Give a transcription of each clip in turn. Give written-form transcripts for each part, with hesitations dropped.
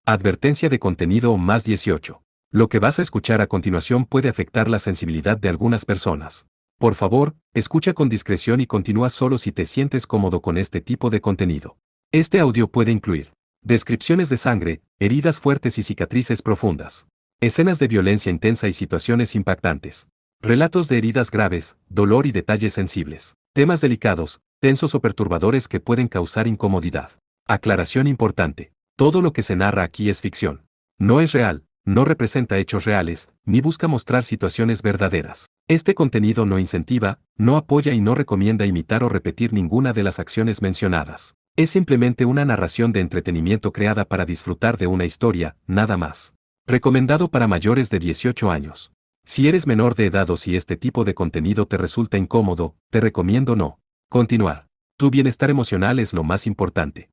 Advertencia de contenido más 18. Lo que vas a escuchar a continuación puede afectar la sensibilidad de algunas personas. Por favor, escucha con discreción y continúa solo si te sientes cómodo con este tipo de contenido. Este audio puede incluir descripciones de sangre, heridas fuertes y cicatrices profundas, escenas de violencia intensa y situaciones impactantes, relatos de heridas graves, dolor y detalles sensibles, temas delicados, tensos o perturbadores que pueden causar incomodidad. Aclaración importante. Todo lo que se narra aquí es ficción. No es real, no representa hechos reales, ni busca mostrar situaciones verdaderas. Este contenido no incentiva, no apoya y no recomienda imitar o repetir ninguna de las acciones mencionadas. Es simplemente una narración de entretenimiento creada para disfrutar de una historia, nada más. Recomendado para mayores de 18 años. Si eres menor de edad o si este tipo de contenido te resulta incómodo, te recomiendo no continuar. Tu bienestar emocional es lo más importante.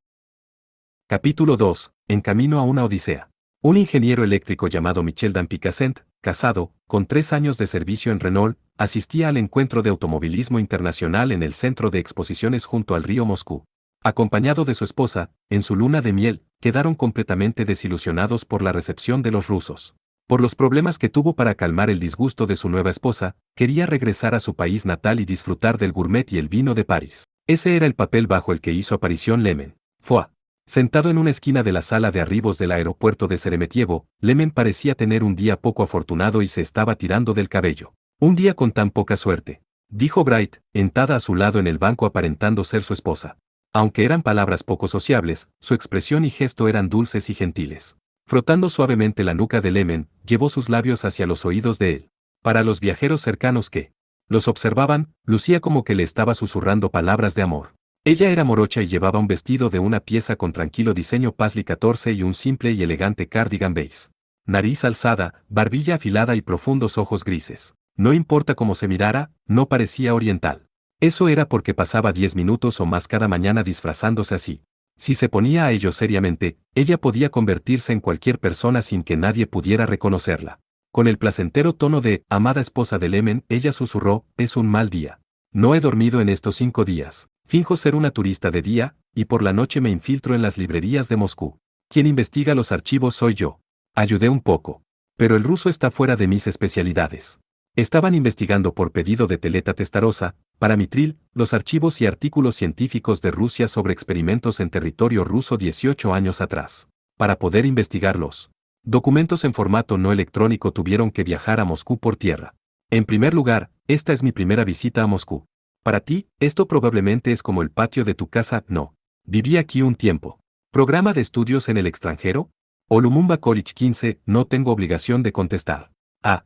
Capítulo 2. En camino a una odisea. Un ingeniero eléctrico llamado Michel Dampicassent, casado, con 3 años de servicio en Renault, asistía al encuentro de automovilismo internacional en el centro de exposiciones junto al río Moscú. Acompañado de su esposa, en su luna de miel, quedaron completamente desilusionados por la recepción de los rusos. Por los problemas que tuvo para calmar el disgusto de su nueva esposa, quería regresar a su país natal y disfrutar del gourmet y el vino de París. Ese era el papel bajo el que hizo aparición Lemen. Foix. Sentado en una esquina de la sala de arribos del aeropuerto de Sheremetyevo, Lemen parecía tener un día poco afortunado y se estaba tirando del cabello. Un día con tan poca suerte, dijo Bright, sentada a su lado en el banco aparentando ser su esposa. Aunque eran palabras poco sociables, su expresión y gesto eran dulces y gentiles. Frotando suavemente la nuca de Lemen, llevó sus labios hacia los oídos de él. Para los viajeros cercanos que los observaban, lucía como que le estaba susurrando palabras de amor. Ella era morocha y llevaba un vestido de una pieza con tranquilo diseño Paisley 14 y un simple y elegante cardigan beige. Nariz alzada, barbilla afilada y profundos ojos grises. No importa cómo se mirara, no parecía oriental. Eso era porque pasaba 10 minutos o más cada mañana disfrazándose así. Si se ponía a ello seriamente, ella podía convertirse en cualquier persona sin que nadie pudiera reconocerla. Con el placentero tono de amada esposa de Lemen, ella susurró, es un mal día. No he dormido en estos 5 días. Finjo ser una turista de día, y por la noche me infiltro en las librerías de Moscú. Quien investiga los archivos soy yo. Ayudé un poco. Pero el ruso está fuera de mis especialidades. Estaban investigando por pedido de Teleta Testarossa, para Mitril, los archivos y artículos científicos de Rusia sobre experimentos en territorio ruso 18 años atrás. Para poder investigar los documentos en formato no electrónico tuvieron que viajar a Moscú por tierra. En primer lugar, esta es mi primera visita a Moscú. Para ti, esto probablemente es como el patio de tu casa, no. Viví aquí un tiempo. ¿Programa de estudios en el extranjero? O Lumumba College 15, no tengo obligación de contestar.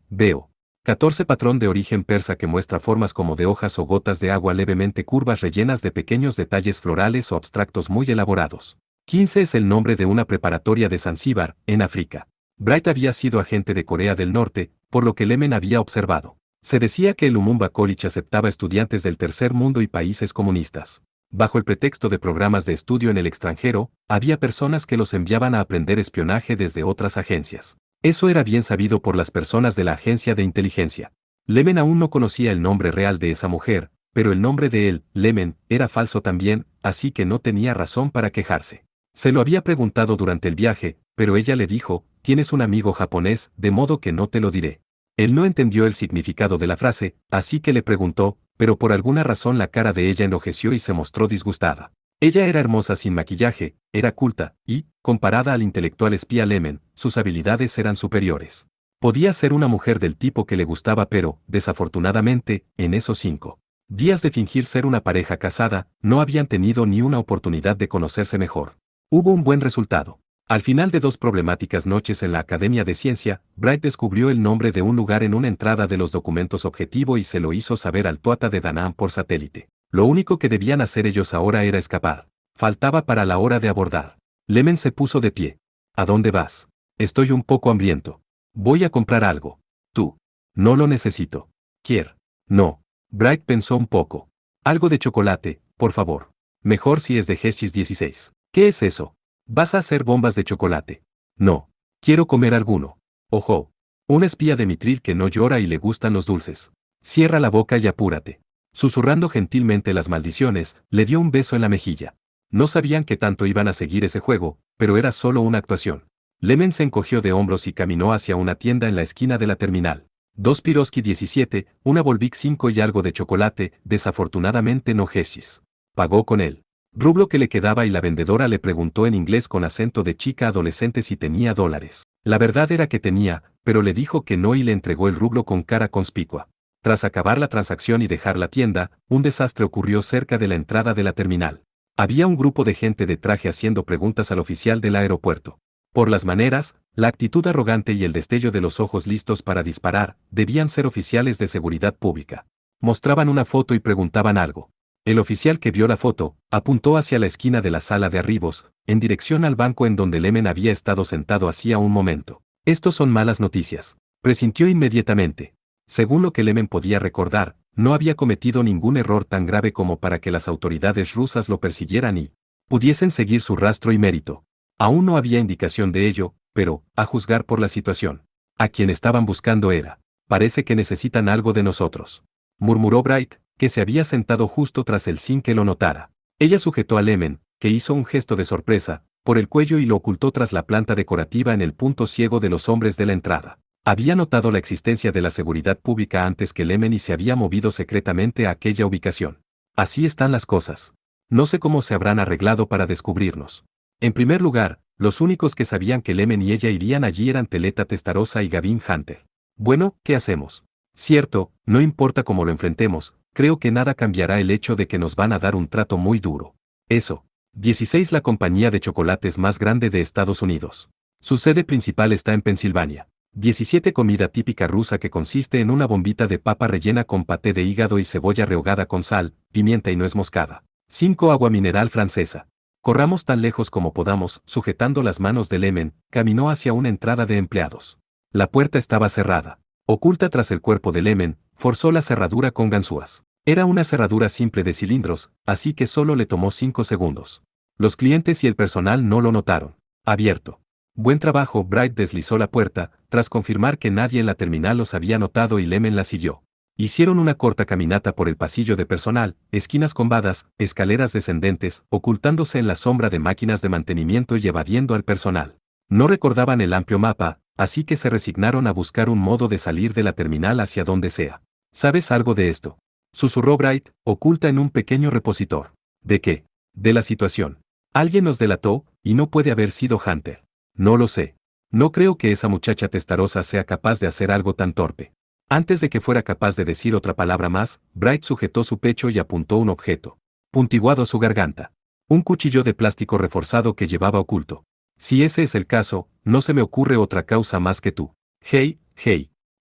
Veo. 14 patrón de origen persa que muestra formas como de hojas o gotas de agua levemente curvas rellenas de pequeños detalles florales o abstractos muy elaborados. 15 es el nombre de una preparatoria de Zanzíbar, en África. Bright había sido agente de Corea del Norte, por lo que Lemen había observado. Se decía que el Lumumba College aceptaba estudiantes del tercer mundo y países comunistas. Bajo el pretexto de programas de estudio en el extranjero, había personas que los enviaban a aprender espionaje desde otras agencias. Eso era bien sabido por las personas de la agencia de inteligencia. Lemen aún no conocía el nombre real de esa mujer, pero el nombre de él, Lemen, era falso también, así que no tenía razón para quejarse. Se lo había preguntado durante el viaje, pero ella le dijo, tienes un amigo japonés, de modo que no te lo diré. Él no entendió el significado de la frase, así que le preguntó, pero por alguna razón la cara de ella enrojeció y se mostró disgustada. Ella era hermosa sin maquillaje, era culta, y, comparada al intelectual espía Lemen, sus habilidades eran superiores. Podía ser una mujer del tipo que le gustaba pero, desafortunadamente, en esos 5 días de fingir ser una pareja casada, no habían tenido ni una oportunidad de conocerse mejor. Hubo un buen resultado. Al final de 2 problemáticas noches en la Academia de Ciencia, Bright descubrió el nombre de un lugar en una entrada de los documentos objetivo y se lo hizo saber al tuata de Danán por satélite. Lo único que debían hacer ellos ahora era escapar. Faltaba para la hora de abordar. Lemen se puso de pie. ¿A dónde vas? Estoy un poco hambriento. Voy a comprar algo. Tú. No lo necesito. Kier. No. Bright pensó un poco. Algo de chocolate, por favor. Mejor si es de Hershey's 16. ¿Qué es eso? ¿Vas a hacer bombas de chocolate? No. Quiero comer alguno. Ojo. Un espía de Mitril que no llora y le gustan los dulces. Cierra la boca y apúrate. Susurrando gentilmente las maldiciones, le dio un beso en la mejilla. No sabían qué tanto iban a seguir ese juego, pero era solo una actuación. Lemen se encogió de hombros y caminó hacia una tienda en la esquina de la terminal. 2 Piroski 17, una Volvic 5 y algo de chocolate, desafortunadamente no Hershey's. Pagó con él rublo que le quedaba y la vendedora le preguntó en inglés con acento de chica adolescente si tenía dólares. La verdad era que tenía, pero le dijo que no y le entregó el rublo con cara conspicua. Tras acabar la transacción y dejar la tienda, un desastre ocurrió cerca de la entrada de la terminal. Había un grupo de gente de traje haciendo preguntas al oficial del aeropuerto. Por las maneras, la actitud arrogante y el destello de los ojos listos para disparar, debían ser oficiales de seguridad pública. Mostraban una foto y preguntaban algo. El oficial que vio la foto, apuntó hacia la esquina de la sala de arribos, en dirección al banco en donde Lemen había estado sentado hacía un momento. Estos son malas noticias. Presintió inmediatamente. Según lo que Lemen podía recordar, no había cometido ningún error tan grave como para que las autoridades rusas lo persiguieran y pudiesen seguir su rastro y mérito. Aún no había indicación de ello, pero, a juzgar por la situación, a quien estaban buscando era. Parece que necesitan algo de nosotros, murmuró Bright, que se había sentado justo tras él sin que lo notara. Ella sujetó a Lemen, que hizo un gesto de sorpresa, por el cuello y lo ocultó tras la planta decorativa en el punto ciego de los hombres de la entrada. Había notado la existencia de la seguridad pública antes que Lemen y se había movido secretamente a aquella ubicación. Así están las cosas. No sé cómo se habrán arreglado para descubrirnos. En primer lugar, los únicos que sabían que Lemen y ella irían allí eran Teleta Testarossa y Gavin Hunter. Bueno, ¿qué hacemos? Cierto, no importa cómo lo enfrentemos, creo que nada cambiará el hecho de que nos van a dar un trato muy duro. Eso. 16 La compañía de chocolates más grande de Estados Unidos. Su sede principal está en Pensilvania. 17 Comida típica rusa que consiste en una bombita de papa rellena con paté de hígado y cebolla rehogada con sal, pimienta y nuez moscada. 5 Agua mineral francesa. Corramos tan lejos como podamos, sujetando las manos de Lemen, caminó hacia una entrada de empleados. La puerta estaba cerrada. Oculta tras el cuerpo de Lemen, forzó la cerradura con ganzúas. Era una cerradura simple de cilindros, así que solo le tomó 5 segundos. Los clientes y el personal no lo notaron. Abierto. Buen trabajo. Bright deslizó la puerta, tras confirmar que nadie en la terminal los había notado y Lemen la siguió. Hicieron una corta caminata por el pasillo de personal, esquinas combadas, escaleras descendentes, ocultándose en la sombra de máquinas de mantenimiento y evadiendo al personal. No recordaban el amplio mapa, así que se resignaron a buscar un modo de salir de la terminal hacia donde sea. ¿Sabes algo de esto?, susurró Bright, oculta en un pequeño repositor. ¿De qué? De la situación. Alguien nos delató, y no puede haber sido Hunter. No lo sé. No creo que esa muchacha testarosa sea capaz de hacer algo tan torpe. Antes de que fuera capaz de decir otra palabra más, Bright sujetó su pecho y apuntó un objeto puntiguado a su garganta. Un cuchillo de plástico reforzado que llevaba oculto. Si ese es el caso, no se me ocurre otra causa más que tú. Hey.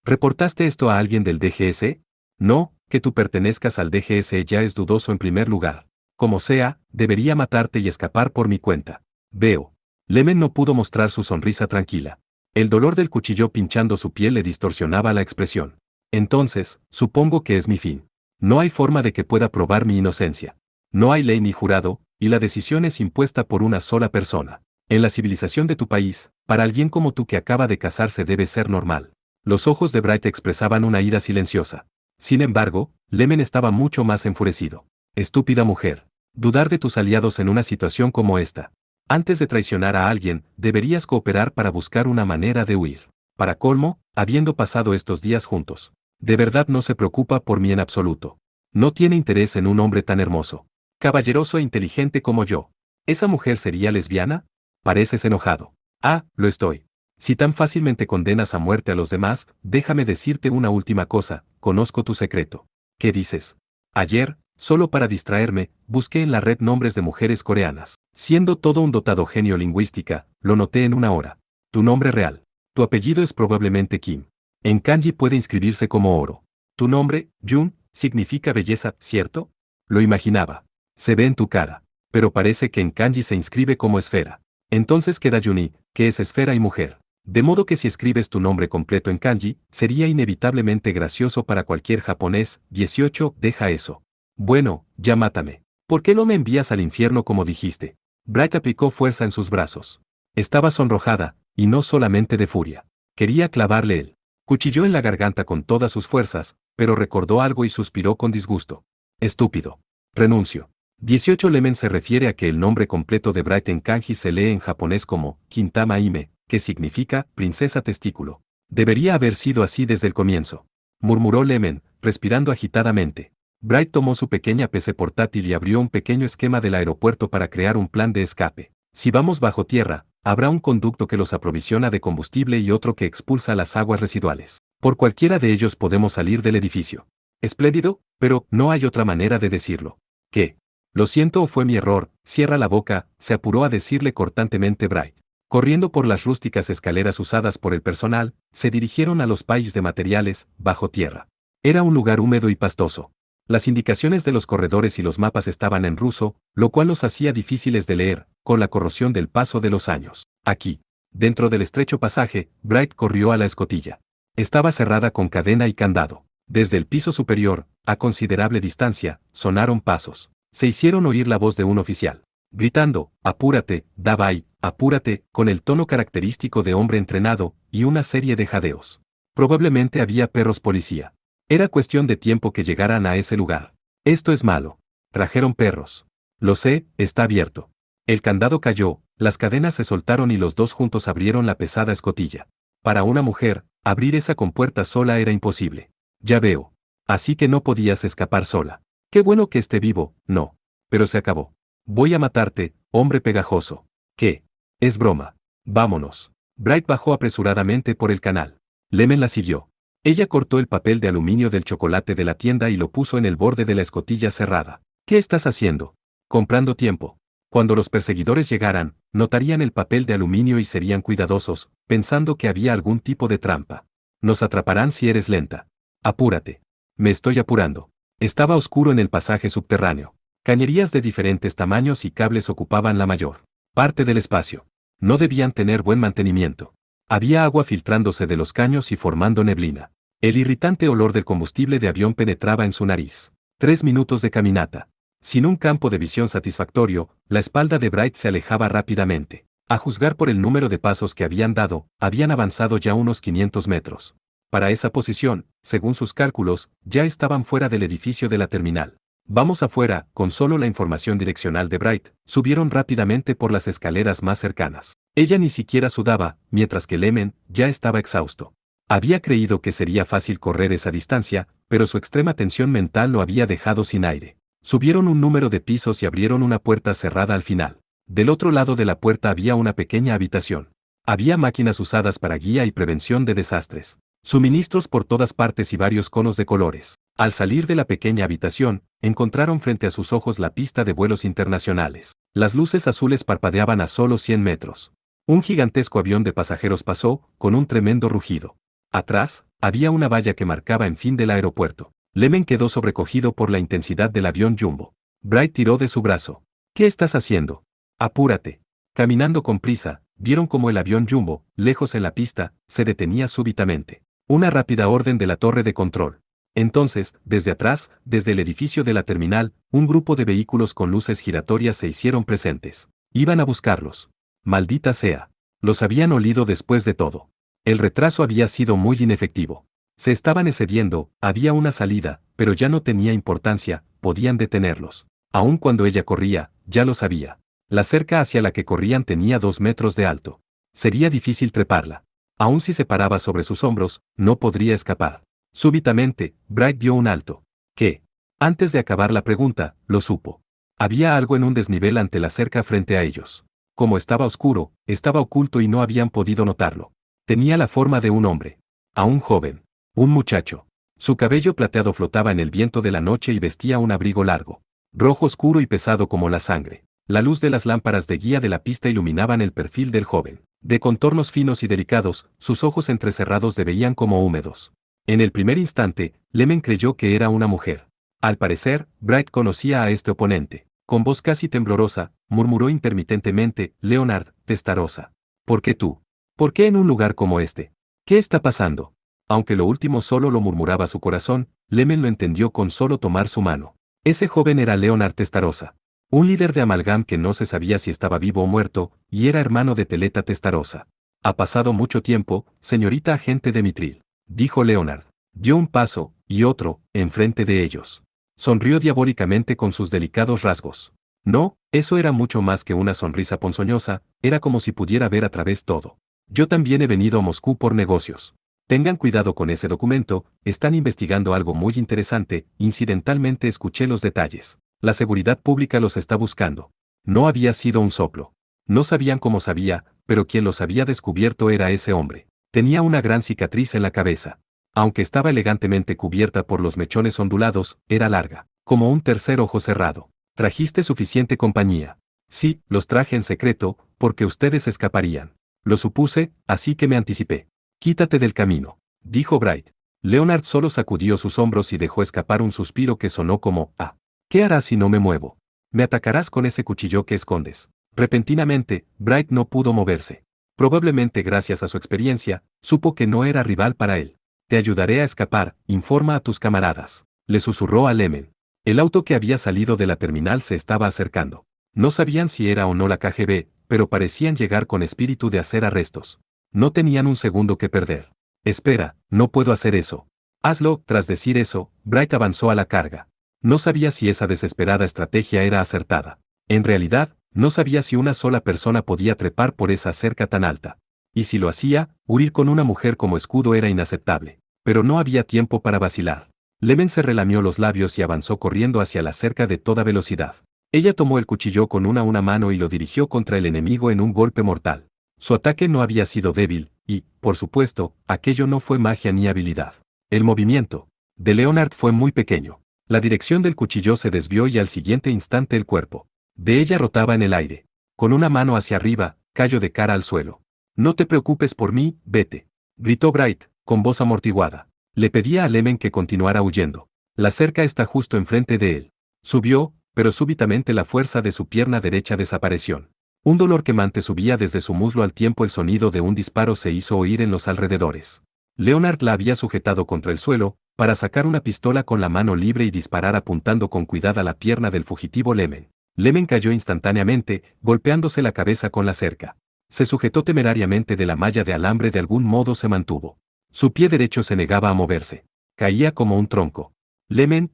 ¿Reportaste esto a alguien del DGS? No, que tú pertenezcas al DGS ya es dudoso en primer lugar. Como sea, debería matarte y escapar por mi cuenta. Veo. Lemen no pudo mostrar su sonrisa tranquila. El dolor del cuchillo pinchando su piel le distorsionaba la expresión. Entonces, supongo que es mi fin. No hay forma de que pueda probar mi inocencia. No hay ley ni jurado, y la decisión es impuesta por una sola persona. En la civilización de tu país, para alguien como tú que acaba de casarse debe ser normal. Los ojos de Bright expresaban una ira silenciosa. Sin embargo, Lemen estaba mucho más enfurecido. Estúpida mujer. Dudar de tus aliados en una situación como esta. Antes de traicionar a alguien, deberías cooperar para buscar una manera de huir. Para colmo, habiendo pasado estos días juntos. De verdad no se preocupa por mí en absoluto. No tiene interés en un hombre tan hermoso, caballeroso e inteligente como yo. ¿Esa mujer sería lesbiana? Pareces enojado. Ah, lo estoy. Si tan fácilmente condenas a muerte a los demás, déjame decirte una última cosa, conozco tu secreto. ¿Qué dices? Ayer, solo para distraerme, busqué en la red nombres de mujeres coreanas. Siendo todo un dotado genio lingüística, lo noté en una hora. Tu nombre real. Tu apellido es probablemente Kim. En kanji puede inscribirse como oro. Tu nombre, Jun, significa belleza, ¿cierto? Lo imaginaba. Se ve en tu cara. Pero parece que en kanji se inscribe como esfera. Entonces queda Juni, que es esfera y mujer. De modo que si escribes tu nombre completo en kanji, sería inevitablemente gracioso para cualquier japonés. 18. Deja eso. Bueno, ya mátame. ¿Por qué no me envías al infierno como dijiste? Bright aplicó fuerza en sus brazos. Estaba sonrojada, y no solamente de furia. Quería clavarle el cuchillo en la garganta con todas sus fuerzas, pero recordó algo y suspiró con disgusto. Estúpido. Renuncio. 18 Lemen se refiere a que el nombre completo de Bright en kanji se lee en japonés como Kintama Hime, que significa princesa testículo. Debería haber sido así desde el comienzo, murmuró Lemon, respirando agitadamente. Bright tomó su pequeña PC portátil y abrió un pequeño esquema del aeropuerto para crear un plan de escape. Si vamos bajo tierra, habrá un conducto que los aprovisiona de combustible y otro que expulsa las aguas residuales. Por cualquiera de ellos podemos salir del edificio. Espléndido, pero no hay otra manera de decirlo. ¿Qué? Lo siento o fue mi error, cierra la boca, se apuró a decirle cortantemente Bright. Corriendo por las rústicas escaleras usadas por el personal, se dirigieron a los piles de materiales, bajo tierra. Era un lugar húmedo y pastoso. Las indicaciones de los corredores y los mapas estaban en ruso, lo cual los hacía difíciles de leer, con la corrosión del paso de los años. Aquí, dentro del estrecho pasaje, Bright corrió a la escotilla. Estaba cerrada con cadena y candado. Desde el piso superior, a considerable distancia, sonaron pasos. Se hicieron oír la voz de un oficial, gritando, «Apúrate, Davai, apúrate», con el tono característico de hombre entrenado, y una serie de jadeos. Probablemente había perros policía. Era cuestión de tiempo que llegaran a ese lugar. Esto es malo. Trajeron perros. Lo sé, está abierto. El candado cayó, las cadenas se soltaron y los dos juntos abrieron la pesada escotilla. Para una mujer, abrir esa compuerta sola era imposible. Ya veo. Así que no podías escapar sola. Qué bueno que esté vivo, no. Pero se acabó. Voy a matarte, hombre pegajoso. ¿Qué? Es broma. Vámonos. Bright bajó apresuradamente por el canal. Lemon la siguió. Ella cortó el papel de aluminio del chocolate de la tienda y lo puso en el borde de la escotilla cerrada. ¿Qué estás haciendo? Comprando tiempo. Cuando los perseguidores llegaran, notarían el papel de aluminio y serían cuidadosos, pensando que había algún tipo de trampa. Nos atraparán si eres lenta. Apúrate. Me estoy apurando. Estaba oscuro en el pasaje subterráneo. Cañerías de diferentes tamaños y cables ocupaban la mayor parte del espacio. No debían tener buen mantenimiento. Había agua filtrándose de los caños y formando neblina. El irritante olor del combustible de avión penetraba en su nariz. 3 minutos de caminata. Sin un campo de visión satisfactorio, la espalda de Bright se alejaba rápidamente. A juzgar por el número de pasos que habían dado, habían avanzado ya unos 500 metros. Para esa posición, según sus cálculos, ya estaban fuera del edificio de la terminal. Vamos afuera, con solo la información direccional de Bright, subieron rápidamente por las escaleras más cercanas. Ella ni siquiera sudaba, mientras que Lemon ya estaba exhausto. Había creído que sería fácil correr esa distancia, pero su extrema tensión mental lo había dejado sin aire. Subieron un número de pisos y abrieron una puerta cerrada al final. Del otro lado de la puerta había una pequeña habitación. Había máquinas usadas para guía y prevención de desastres. Suministros por todas partes y varios conos de colores. Al salir de la pequeña habitación, encontraron frente a sus ojos la pista de vuelos internacionales. Las luces azules parpadeaban a solo 100 metros. Un gigantesco avión de pasajeros pasó, con un tremendo rugido. Atrás, había una valla que marcaba el fin del aeropuerto. Lemon quedó sobrecogido por la intensidad del avión Jumbo. Bright tiró de su brazo. ¿Qué estás haciendo? Apúrate. Caminando con prisa, vieron cómo el avión Jumbo, lejos en la pista, se detenía súbitamente. Una rápida orden de la torre de control. Entonces, desde atrás, desde el edificio de la terminal, un grupo de vehículos con luces giratorias se hicieron presentes. Iban a buscarlos. Maldita sea. Los habían olido después de todo. El retraso había sido muy inefectivo. Se estaban excediendo, había una salida, pero ya no tenía importancia, podían detenerlos. Aun cuando ella corría, ya lo sabía. La cerca hacia la que corrían tenía 2 metros de alto. Sería difícil treparla. Aun si se paraba sobre sus hombros, no podría escapar. Súbitamente, Bright dio un alto. ¿Qué? Antes de acabar la pregunta, lo supo. Había algo en un desnivel ante la cerca frente a ellos. Como estaba oscuro, estaba oculto y no habían podido notarlo. Tenía la forma de un hombre. Aún joven. Un muchacho. Su cabello plateado flotaba en el viento de la noche y vestía un abrigo largo. Rojo oscuro y pesado como la sangre. La luz de las lámparas de guía de la pista iluminaban el perfil del joven. De contornos finos y delicados, sus ojos entrecerrados se veían como húmedos. En el primer instante, Lemon creyó que era una mujer. Al parecer, Bright conocía a este oponente. Con voz casi temblorosa, murmuró intermitentemente, «Leonard, Testarossa. ¿Por qué tú? ¿Por qué en un lugar como este? ¿Qué está pasando?» Aunque lo último solo lo murmuraba su corazón, Lemon lo entendió con solo tomar su mano. Ese joven era Leonard Testarossa. Un líder de Amalgam que no se sabía si estaba vivo o muerto, y era hermano de Teleta Testarossa. «Ha pasado mucho tiempo, señorita agente de Mitril», dijo Leonard. Dio un paso, y otro, enfrente de ellos. Sonrió diabólicamente con sus delicados rasgos. No, eso era mucho más que una sonrisa ponzoñosa, era como si pudiera ver a través todo. Yo también he venido a Moscú por negocios. Tengan cuidado con ese documento, están investigando algo muy interesante, incidentalmente escuché los detalles. La seguridad pública los está buscando. No había sido un soplo. No sabían cómo sabía, pero quien los había descubierto era ese hombre. Tenía una gran cicatriz en la cabeza. Aunque estaba elegantemente cubierta por los mechones ondulados, era larga, como un tercer ojo cerrado. ¿Trajiste suficiente compañía? Sí, los traje en secreto, porque ustedes escaparían. Lo supuse, así que me anticipé. Quítate del camino, dijo Bright. Leonard solo sacudió sus hombros y dejó escapar un suspiro que sonó como, ah. ¿Qué harás si no me muevo? Me atacarás con ese cuchillo que escondes. Repentinamente, Bright no pudo moverse. Probablemente gracias a su experiencia, supo que no era rival para él. Te ayudaré a escapar, informa a tus camaradas. Le susurró a Lemen. El auto que había salido de la terminal se estaba acercando. No sabían si era o no la KGB, pero parecían llegar con espíritu de hacer arrestos. No tenían un segundo que perder. Espera, no puedo hacer eso. Hazlo. Tras decir eso, Bright avanzó a la carga. No sabía si esa desesperada estrategia era acertada. En realidad, no sabía si una sola persona podía trepar por esa cerca tan alta. Y si lo hacía, huir con una mujer como escudo era inaceptable. Pero no había tiempo para vacilar. Lemen se relamió los labios y avanzó corriendo hacia la cerca de toda velocidad. Ella tomó el cuchillo con una mano y lo dirigió contra el enemigo en un golpe mortal. Su ataque no había sido débil, y, por supuesto, aquello no fue magia ni habilidad. El movimiento de Leonard fue muy pequeño. La dirección del cuchillo se desvió y al siguiente instante el cuerpo de ella rotaba en el aire. Con una mano hacia arriba, cayó de cara al suelo. No te preocupes por mí, vete, gritó Bright, con voz amortiguada. Le pedía a Lemen que continuara huyendo. La cerca está justo enfrente de él. Subió, pero súbitamente la fuerza de su pierna derecha desapareció. Un dolor quemante subía desde su muslo al tiempo el sonido de un disparo se hizo oír en los alrededores. Leonard la había sujetado contra el suelo, para sacar una pistola con la mano libre y disparar apuntando con cuidado a la pierna del fugitivo Lemen. Lemen cayó instantáneamente, golpeándose la cabeza con la cerca. Se sujetó temerariamente de la malla de alambre, de algún modo se mantuvo. Su pie derecho se negaba a moverse. Caía como un tronco. Lemen,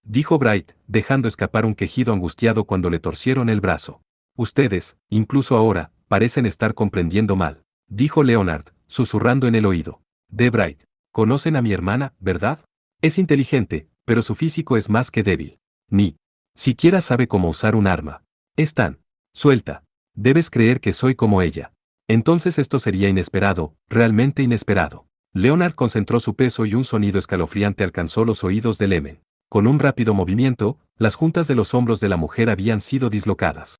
dijo Bright, dejando escapar un quejido angustiado cuando le torcieron el brazo. Ustedes, incluso ahora, parecen estar comprendiendo mal, dijo Leonard, susurrando en el oído de Bright. Conocen a mi hermana, ¿verdad? Es inteligente, pero su físico es más que débil. Ni siquiera sabe cómo usar un arma. Es tan suelta. Debes creer que soy como ella. Entonces esto sería inesperado, realmente inesperado. Leonard concentró su peso y un sonido escalofriante alcanzó los oídos de Lemen. Con un rápido movimiento, las juntas de los hombros de la mujer habían sido dislocadas.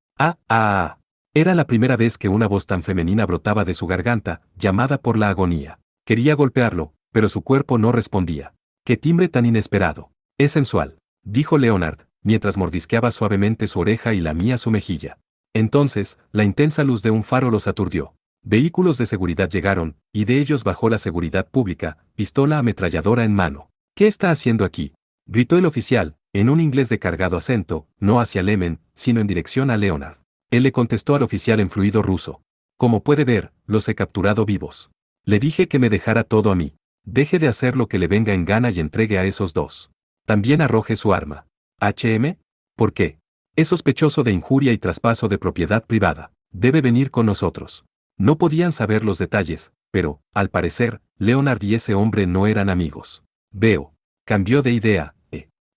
Era la primera vez que una voz tan femenina brotaba de su garganta, llamada por la agonía. Quería golpearlo, pero su cuerpo no respondía. ¡Qué timbre tan inesperado! Es sensual, dijo Leonard, mientras mordisqueaba suavemente su oreja y lamía su mejilla. Entonces, la intensa luz de un faro los aturdió. Vehículos de seguridad llegaron, y de ellos bajó la seguridad pública, pistola ametralladora en mano. ¿Qué está haciendo aquí?, gritó el oficial, en un inglés de cargado acento, no hacia Lemen, sino en dirección a Leonard. Él le contestó al oficial en fluido ruso. Como puede ver, los he capturado vivos. Le dije que me dejara todo a mí. Deje de hacer lo que le venga en gana y entregue a esos dos. También arroje su arma. ¿HM? ¿Por qué? Es sospechoso de injuria y traspaso de propiedad privada. Debe venir con nosotros. No podían saber los detalles, pero, al parecer, Leonard y ese hombre no eran amigos. Veo. Cambió de idea,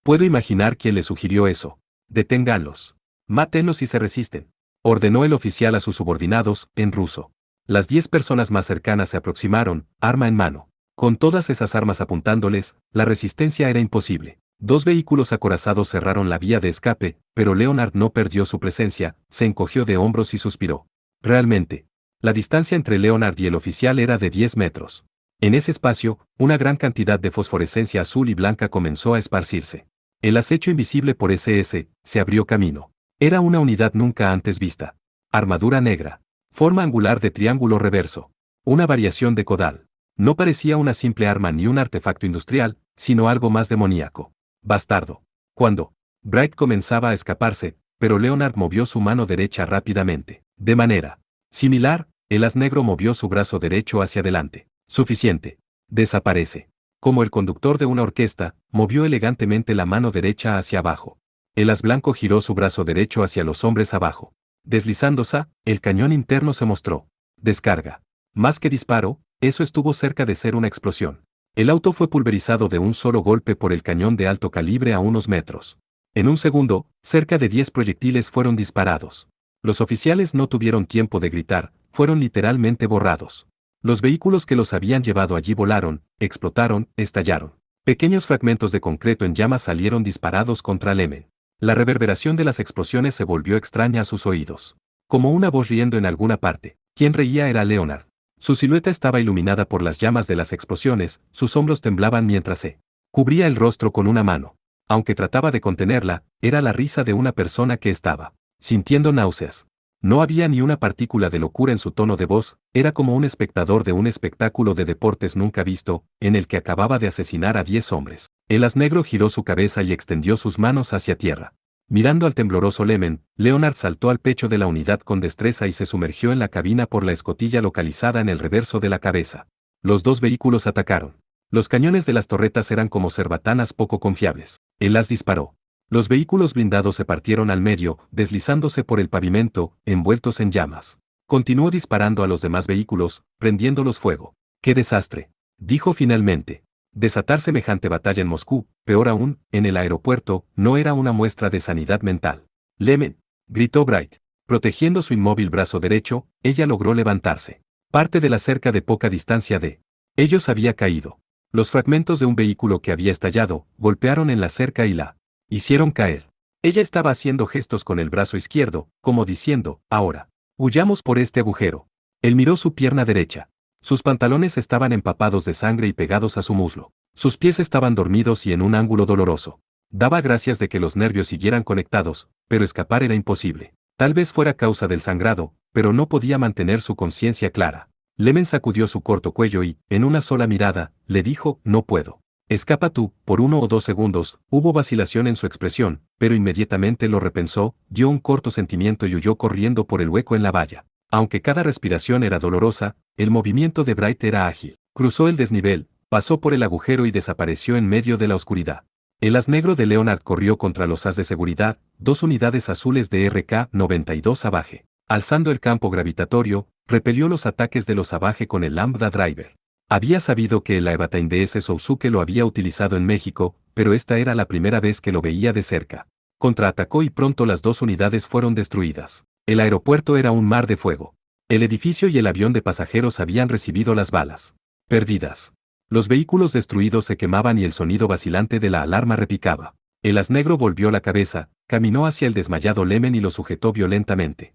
Puedo imaginar quién le sugirió eso. Deténganlos. Mátenlos si se resisten. Ordenó el oficial a sus subordinados, en ruso. Las 10 personas más cercanas se aproximaron, arma en mano. Con todas esas armas apuntándoles, la resistencia era imposible. 2 vehículos acorazados cerraron la vía de escape, pero Leonard no perdió su presencia, se encogió de hombros y suspiró. Realmente. La distancia entre Leonard y el oficial era de 10 metros. En ese espacio, una gran cantidad de fosforescencia azul y blanca comenzó a esparcirse. El acecho invisible por SS se abrió camino. Era una unidad nunca antes vista. Armadura negra. Forma angular de triángulo reverso. Una variación de Kodal. No parecía una simple arma ni un artefacto industrial, sino algo más demoníaco. Bastardo. Cuando Bright comenzaba a escaparse, pero Leonard movió su mano derecha rápidamente. De manera similar, el as negro movió su brazo derecho hacia adelante. Suficiente. Desaparece. Como el conductor de una orquesta, movió elegantemente la mano derecha hacia abajo. El as blanco giró su brazo derecho hacia los hombres abajo. Deslizándose, el cañón interno se mostró. Descarga. Más que disparo, eso estuvo cerca de ser una explosión. El auto fue pulverizado de un solo golpe por el cañón de alto calibre a unos metros. En un segundo, cerca de 10 proyectiles fueron disparados. Los oficiales no tuvieron tiempo de gritar, fueron literalmente borrados. Los vehículos que los habían llevado allí volaron, explotaron, estallaron. Pequeños fragmentos de concreto en llamas salieron disparados contra Lemen. La reverberación de las explosiones se volvió extraña a sus oídos. Como una voz riendo en alguna parte. Quien reía era Leonard. Su silueta estaba iluminada por las llamas de las explosiones, sus hombros temblaban mientras se cubría el rostro con una mano. Aunque trataba de contenerla, era la risa de una persona que estaba sintiendo náuseas. No había ni una partícula de locura en su tono de voz, era como un espectador de un espectáculo de deportes nunca visto, en el que acababa de asesinar a 10 hombres. El as negro giró su cabeza y extendió sus manos hacia tierra. Mirando al tembloroso Lemen, Leonard saltó al pecho de la unidad con destreza y se sumergió en la cabina por la escotilla localizada en el reverso de la cabeza. Los dos vehículos atacaron. Los cañones de las torretas eran como cerbatanas poco confiables. Él las disparó. Los vehículos blindados se partieron al medio, deslizándose por el pavimento, envueltos en llamas. Continuó disparando a los demás vehículos, prendiéndolos fuego. ¡Qué desastre!, dijo finalmente. Desatar semejante batalla en Moscú, peor aún, en el aeropuerto, no era una muestra de sanidad mental. Lemen, gritó Bright. Protegiendo su inmóvil brazo derecho, ella logró levantarse. Parte de la cerca de poca distancia de ellos había caído. Los fragmentos de un vehículo que había estallado, golpearon en la cerca y la hicieron caer. Ella estaba haciendo gestos con el brazo izquierdo, como diciendo, ahora, huyamos por este agujero. Él miró su pierna derecha. Sus pantalones estaban empapados de sangre y pegados a su muslo. Sus pies estaban dormidos y en un ángulo doloroso. Daba gracias de que los nervios siguieran conectados, pero escapar era imposible. Tal vez fuera causa del sangrado, pero no podía mantener su conciencia clara. Lemen sacudió su corto cuello y, en una sola mirada, le dijo, no puedo. Escapa tú. Por 1 o 2 segundos, hubo vacilación en su expresión, pero inmediatamente lo repensó, dio un corto sentimiento y huyó corriendo por el hueco en la valla. Aunque cada respiración era dolorosa, el movimiento de Bright era ágil. Cruzó el desnivel, pasó por el agujero y desapareció en medio de la oscuridad. El as negro de Leonard corrió contra los as de seguridad, 2 unidades azules de RK-92 Savage. Alzando el campo gravitatorio, repelió los ataques de los Savage con el Lambda Driver. Había sabido que el Aevatain DS Sousuke lo había utilizado en México, pero esta era la primera vez que lo veía de cerca. Contraatacó y pronto las 2 unidades fueron destruidas. El aeropuerto era un mar de fuego. El edificio y el avión de pasajeros habían recibido las balas perdidas. Los vehículos destruidos se quemaban y el sonido vacilante de la alarma repicaba. El as negro volvió la cabeza, caminó hacia el desmayado Lemen y lo sujetó violentamente.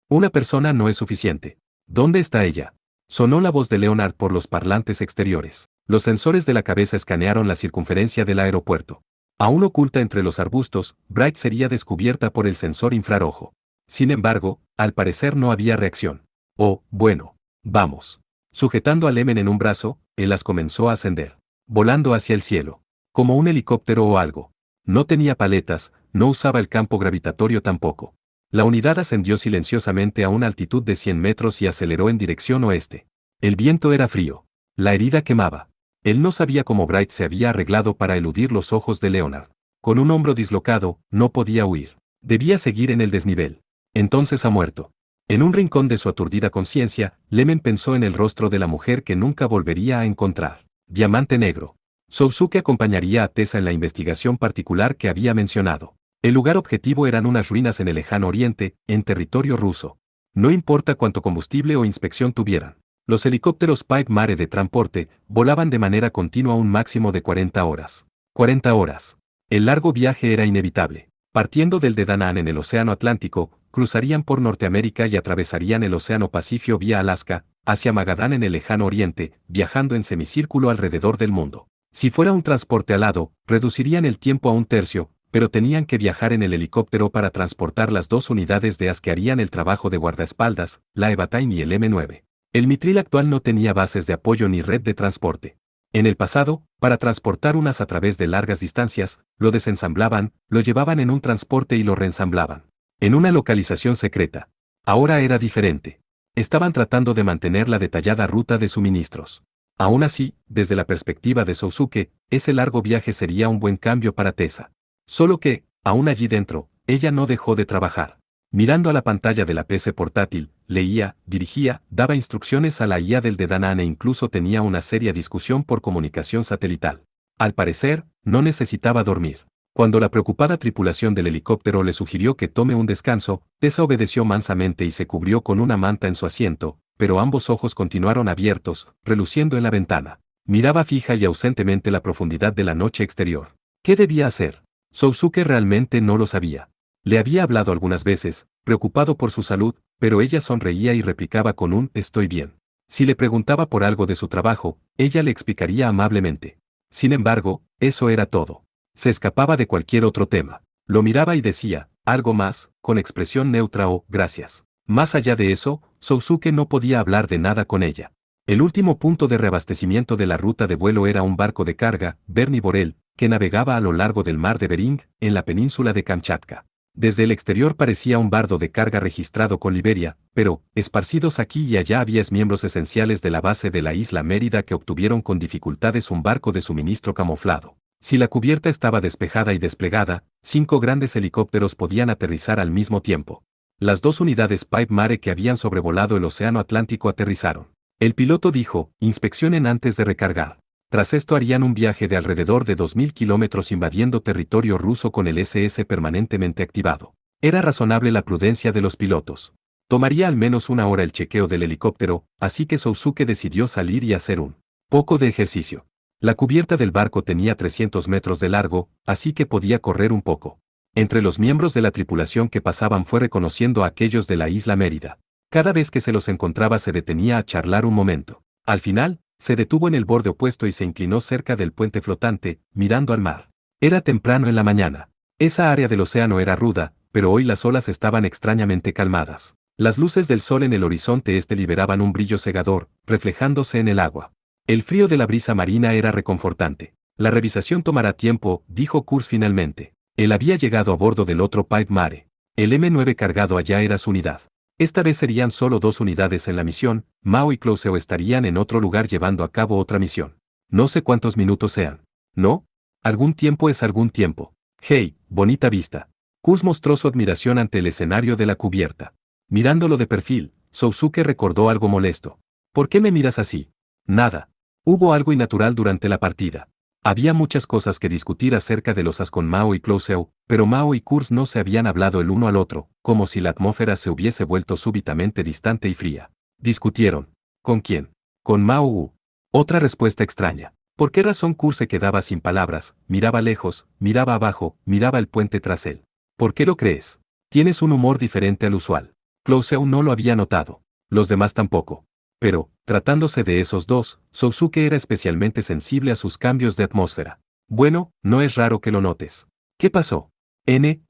Una persona no es suficiente. ¿Dónde está ella? Sonó la voz de Leonard por los parlantes exteriores. Los sensores de la cabeza escanearon la circunferencia del aeropuerto. Aún oculta entre los arbustos, Bright sería descubierta por el sensor infrarrojo. Sin embargo, al parecer no había reacción. Oh, bueno. Vamos. Sujetando a Lemen en un brazo, el as comenzó a ascender. Volando hacia el cielo. Como un helicóptero o algo. No tenía paletas, no usaba el campo gravitatorio tampoco. La unidad ascendió silenciosamente a una altitud de 100 metros y aceleró en dirección oeste. El viento era frío. La herida quemaba. Él no sabía cómo Bright se había arreglado para eludir los ojos de Leonard. Con un hombro dislocado, no podía huir. Debía seguir en el desnivel. Entonces ha muerto. En un rincón de su aturdida conciencia, Lemen pensó en el rostro de la mujer que nunca volvería a encontrar. Diamante negro. Sousuke acompañaría a Tessa en la investigación particular que había mencionado. El lugar objetivo eran unas ruinas en el lejano oriente, en territorio ruso. No importa cuánto combustible o inspección tuvieran. Los helicópteros Pipe Mare de transporte volaban de manera continua un máximo de 40 horas. 40 horas. El largo viaje era inevitable. Partiendo del de Da Nang en el Océano Atlántico, cruzarían por Norteamérica y atravesarían el Océano Pacífico vía Alaska, hacia Magadán en el lejano oriente, viajando en semicírculo alrededor del mundo. Si fuera un transporte alado, reducirían el tiempo a 1/3, pero tenían que viajar en el helicóptero para transportar las 2 unidades de as que harían el trabajo de guardaespaldas, la Aevatain y el M9. El Mitril actual no tenía bases de apoyo ni red de transporte. En el pasado, para transportar unas a través de largas distancias, lo desensamblaban, lo llevaban en un transporte y lo reensamblaban. En una localización secreta. Ahora era diferente. Estaban tratando de mantener la detallada ruta de suministros. Aún así, desde la perspectiva de Sousuke, ese largo viaje sería un buen cambio para Tessa. Solo que, aún allí dentro, ella no dejó de trabajar. Mirando a la pantalla de la PC portátil, leía, dirigía, daba instrucciones a la IA del de Danann e incluso tenía una seria discusión por comunicación satelital. Al parecer, no necesitaba dormir. Cuando la preocupada tripulación del helicóptero le sugirió que tome un descanso, Tessa obedeció mansamente y se cubrió con una manta en su asiento, pero ambos ojos continuaron abiertos, reluciendo en la ventana. Miraba fija y ausentemente la profundidad de la noche exterior. ¿Qué debía hacer? Sousuke realmente no lo sabía. Le había hablado algunas veces, preocupado por su salud, pero ella sonreía y replicaba con un «estoy bien». Si le preguntaba por algo de su trabajo, ella le explicaría amablemente. Sin embargo, eso era todo. Se escapaba de cualquier otro tema. Lo miraba y decía, algo más, con expresión neutra o «gracias». Más allá de eso, Sousuke no podía hablar de nada con ella. El último punto de reabastecimiento de la ruta de vuelo era un barco de carga, Berny Borel, que navegaba a lo largo del mar de Bering, en la península de Kamchatka. Desde el exterior parecía un bardo de carga registrado con Liberia, pero, esparcidos aquí y allá había miembros esenciales de la base de la isla Mérida que obtuvieron con dificultades un barco de suministro camuflado. Si la cubierta estaba despejada y desplegada, 5 grandes helicópteros podían aterrizar al mismo tiempo. Las 2 unidades Pipe Mare que habían sobrevolado el océano Atlántico aterrizaron. El piloto dijo, inspeccionen antes de recargar. Tras esto harían un viaje de alrededor de 2000 kilómetros invadiendo territorio ruso con el SS permanentemente activado. Era razonable la prudencia de los pilotos. Tomaría al menos una hora el chequeo del helicóptero, así que Sousuke decidió salir y hacer un poco de ejercicio. La cubierta del barco tenía 300 metros de largo, así que podía correr un poco. Entre los miembros de la tripulación que pasaban fue reconociendo a aquellos de la isla Mérida. Cada vez que se los encontraba se detenía a charlar un momento. Al final, se detuvo en el borde opuesto y se inclinó cerca del puente flotante, mirando al mar. Era temprano en la mañana. Esa área del océano era ruda, pero hoy las olas estaban extrañamente calmadas. Las luces del sol en el horizonte este liberaban un brillo cegador, reflejándose en el agua. El frío de la brisa marina era reconfortante. La revisación tomará tiempo, dijo Kurz finalmente. Él había llegado a bordo del otro Pipe Mare. El M9 cargado allá era su unidad. Esta vez serían solo 2 unidades en la misión, Mao y Clouseau estarían en otro lugar llevando a cabo otra misión. No sé cuántos minutos sean. ¿No? Algún tiempo es algún tiempo. Hey, bonita vista. Kurz mostró su admiración ante el escenario de la cubierta. Mirándolo de perfil, Sousuke recordó algo molesto. ¿Por qué me miras así? Nada. Hubo algo innatural durante la partida. Había muchas cosas que discutir acerca de los as con Mao y Clouseau, pero Mao y Kurz no se habían hablado el uno al otro, como si la atmósfera se hubiese vuelto súbitamente distante y fría. Discutieron. ¿Con quién? Con Mao U. Otra respuesta extraña. ¿Por qué razón Kurz se quedaba sin palabras, miraba lejos, miraba abajo, miraba el puente tras él? ¿Por qué lo crees? Tienes un humor diferente al usual. Clouseau no lo había notado. Los demás tampoco. Pero, tratándose de esos dos, Sousuke era especialmente sensible a sus cambios de atmósfera. Bueno, no es raro que lo notes. ¿Qué pasó?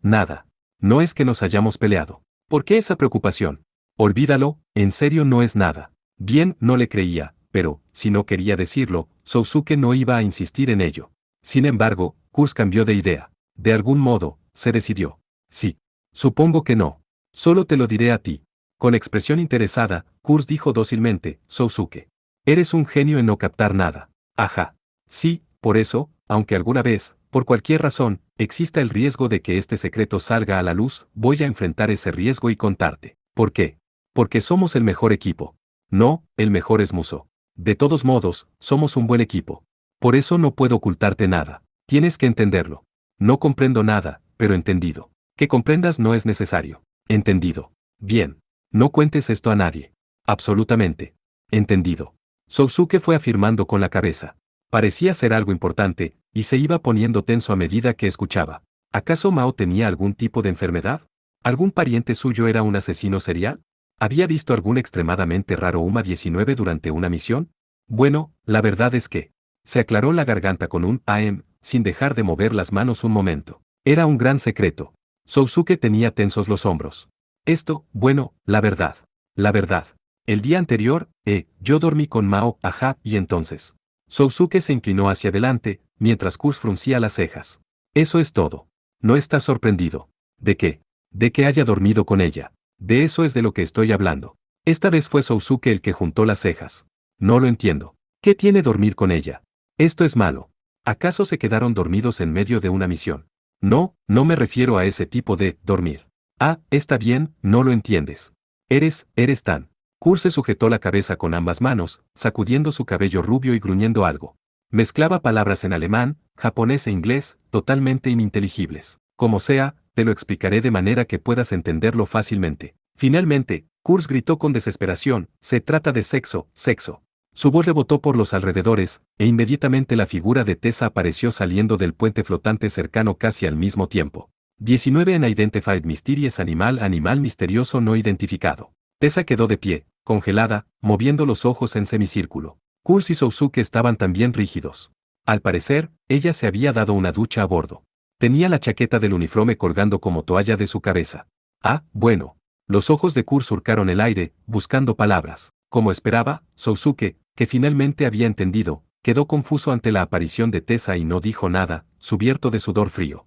Nada. No es que nos hayamos peleado. ¿Por qué esa preocupación? Olvídalo, en serio no es nada. Bien, no le creía, pero, si no quería decirlo, Sousuke no iba a insistir en ello. Sin embargo, Kurz cambió de idea. De algún modo, se decidió. Sí. Supongo que no. Solo te lo diré a ti. Con expresión interesada, Kurz dijo dócilmente, Sousuke. Eres un genio en no captar nada. Ajá. Sí, por eso, aunque alguna vez, por cualquier razón, exista el riesgo de que este secreto salga a la luz, voy a enfrentar ese riesgo y contarte. ¿Por qué? Porque somos el mejor equipo. No, el mejor es Muso. De todos modos, somos un buen equipo. Por eso no puedo ocultarte nada. Tienes que entenderlo. No comprendo nada, pero entendido. Que comprendas no es necesario. Entendido. Bien. No cuentes esto a nadie. Absolutamente. Entendido. Sousuke fue afirmando con la cabeza. Parecía ser algo importante, y se iba poniendo tenso a medida que escuchaba. ¿Acaso Mao tenía algún tipo de enfermedad? ¿Algún pariente suyo era un asesino serial? ¿Había visto algún extremadamente raro UMA-19 durante una misión? Bueno, la verdad es que... Se aclaró la garganta con un «ahem», sin dejar de mover las manos un momento. Era un gran secreto. Sousuke tenía tensos los hombros. Esto, bueno, la verdad. La verdad. El día anterior, yo dormí con Mao, ajá, y entonces. Sousuke se inclinó hacia adelante, mientras Kurz fruncía las cejas. Eso es todo. No estás sorprendido. ¿De qué? De que haya dormido con ella. De eso es de lo que estoy hablando. Esta vez fue Sousuke el que juntó las cejas. No lo entiendo. ¿Qué tiene dormir con ella? Esto es malo. ¿Acaso se quedaron dormidos en medio de una misión? No, no me refiero a ese tipo de dormir. Ah, está bien, no lo entiendes. Eres tan. Kurt se sujetó la cabeza con ambas manos, sacudiendo su cabello rubio y gruñendo algo. Mezclaba palabras en alemán, japonés e inglés, totalmente ininteligibles. Como sea, te lo explicaré de manera que puedas entenderlo fácilmente. Finalmente, Kurt gritó con desesperación, se trata de sexo, sexo. Su voz rebotó por los alrededores, e inmediatamente la figura de Tessa apareció saliendo del puente flotante cercano casi al mismo tiempo. 19 Unidentified Mysterious Animal misterioso no identificado. Tessa quedó de pie, congelada, moviendo los ojos en semicírculo. Kurt y Sousuke estaban también rígidos. Al parecer, ella se había dado una ducha a bordo. Tenía la chaqueta del uniforme colgando como toalla de su cabeza. Ah, bueno. Los ojos de Kurt surcaron el aire, buscando palabras. Como esperaba, Sousuke, que finalmente había entendido, quedó confuso ante la aparición de Tessa y no dijo nada, cubierto de sudor frío.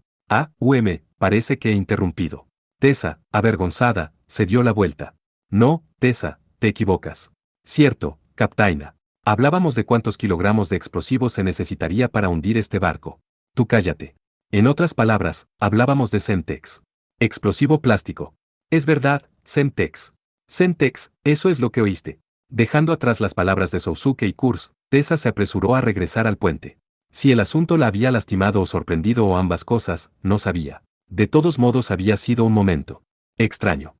Parece que he interrumpido. Tessa, avergonzada, se dio la vuelta. No, Tessa, te equivocas. Cierto, captaina. Hablábamos de cuántos kilogramos de explosivos se necesitaría para hundir este barco. Tú cállate. En otras palabras, hablábamos de Semtex. Explosivo plástico. Es verdad, Semtex. Semtex, eso es lo que oíste. Dejando atrás las palabras de Sousuke y Kurz, Tessa se apresuró a regresar al puente. Si el asunto la había lastimado o sorprendido o ambas cosas, no sabía. De todos modos había sido un momento extraño.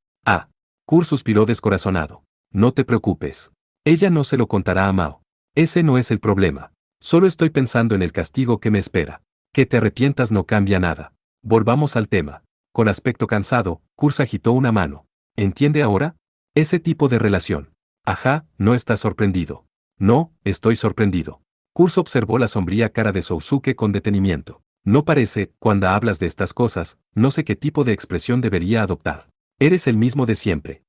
Kurz suspiró descorazonado. No te preocupes. Ella no se lo contará a Mao. Ese no es el problema. Solo estoy pensando en el castigo que me espera. Que te arrepientas no cambia nada. Volvamos al tema. Con aspecto cansado, Kurz agitó una mano. ¿Entiende ahora? Ese tipo de relación. Ajá, no estás sorprendido. No, estoy sorprendido. Kurz observó la sombría cara de Sousuke con detenimiento. No parece, cuando hablas de estas cosas, no sé qué tipo de expresión debería adoptar. Eres el mismo de siempre.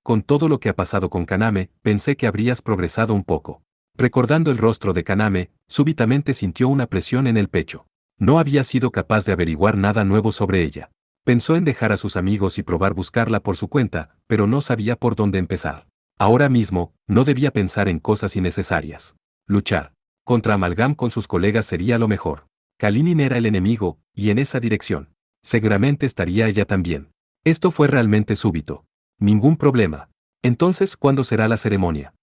Con todo lo que ha pasado con Kaname, pensé que habrías progresado un poco. Recordando el rostro de Kaname, súbitamente sintió una presión en el pecho. No había sido capaz de averiguar nada nuevo sobre ella. Pensó en dejar a sus amigos y probar buscarla por su cuenta, pero no sabía por dónde empezar. Ahora mismo, no debía pensar en cosas innecesarias. Luchar contra Amalgam con sus colegas sería lo mejor. Kalinin era el enemigo, y en esa dirección. Seguramente estaría ella también. Esto fue realmente súbito. Ningún problema. Entonces, ¿cuándo será la ceremonia?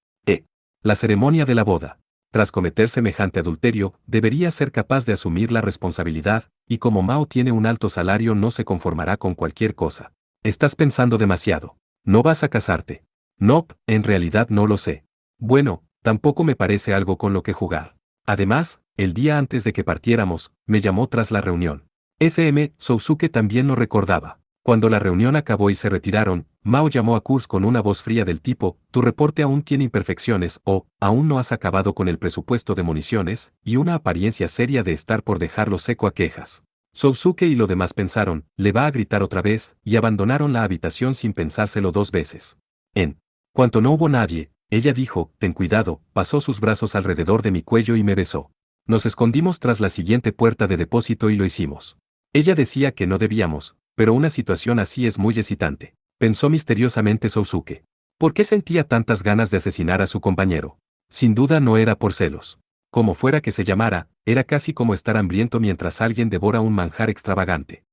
La ceremonia de la boda. Tras cometer semejante adulterio, debería ser capaz de asumir la responsabilidad, y como Mao tiene un alto salario no se conformará con cualquier cosa. Estás pensando demasiado. ¿No vas a casarte? No, en realidad no lo sé. Bueno, tampoco me parece algo con lo que jugar. Además, el día antes de que partiéramos, me llamó tras la reunión. Sousuke también lo recordaba. Cuando la reunión acabó y se retiraron, Mao llamó a Kurz con una voz fría del tipo, tu reporte aún tiene imperfecciones o, aún no has acabado con el presupuesto de municiones, y una apariencia seria de estar por dejarlo seco a quejas. Sousuke y lo demás pensaron, le va a gritar otra vez, y abandonaron la habitación sin pensárselo dos veces. En cuanto no hubo nadie, ella dijo, ten cuidado, pasó sus brazos alrededor de mi cuello y me besó. Nos escondimos tras la siguiente puerta de depósito y lo hicimos. Ella decía que no debíamos, pero una situación así es muy excitante. Pensó misteriosamente Sousuke. ¿Por qué sentía tantas ganas de asesinar a su compañero? Sin duda no era por celos. Como fuera que se llamara, era casi como estar hambriento mientras alguien devora un manjar extravagante.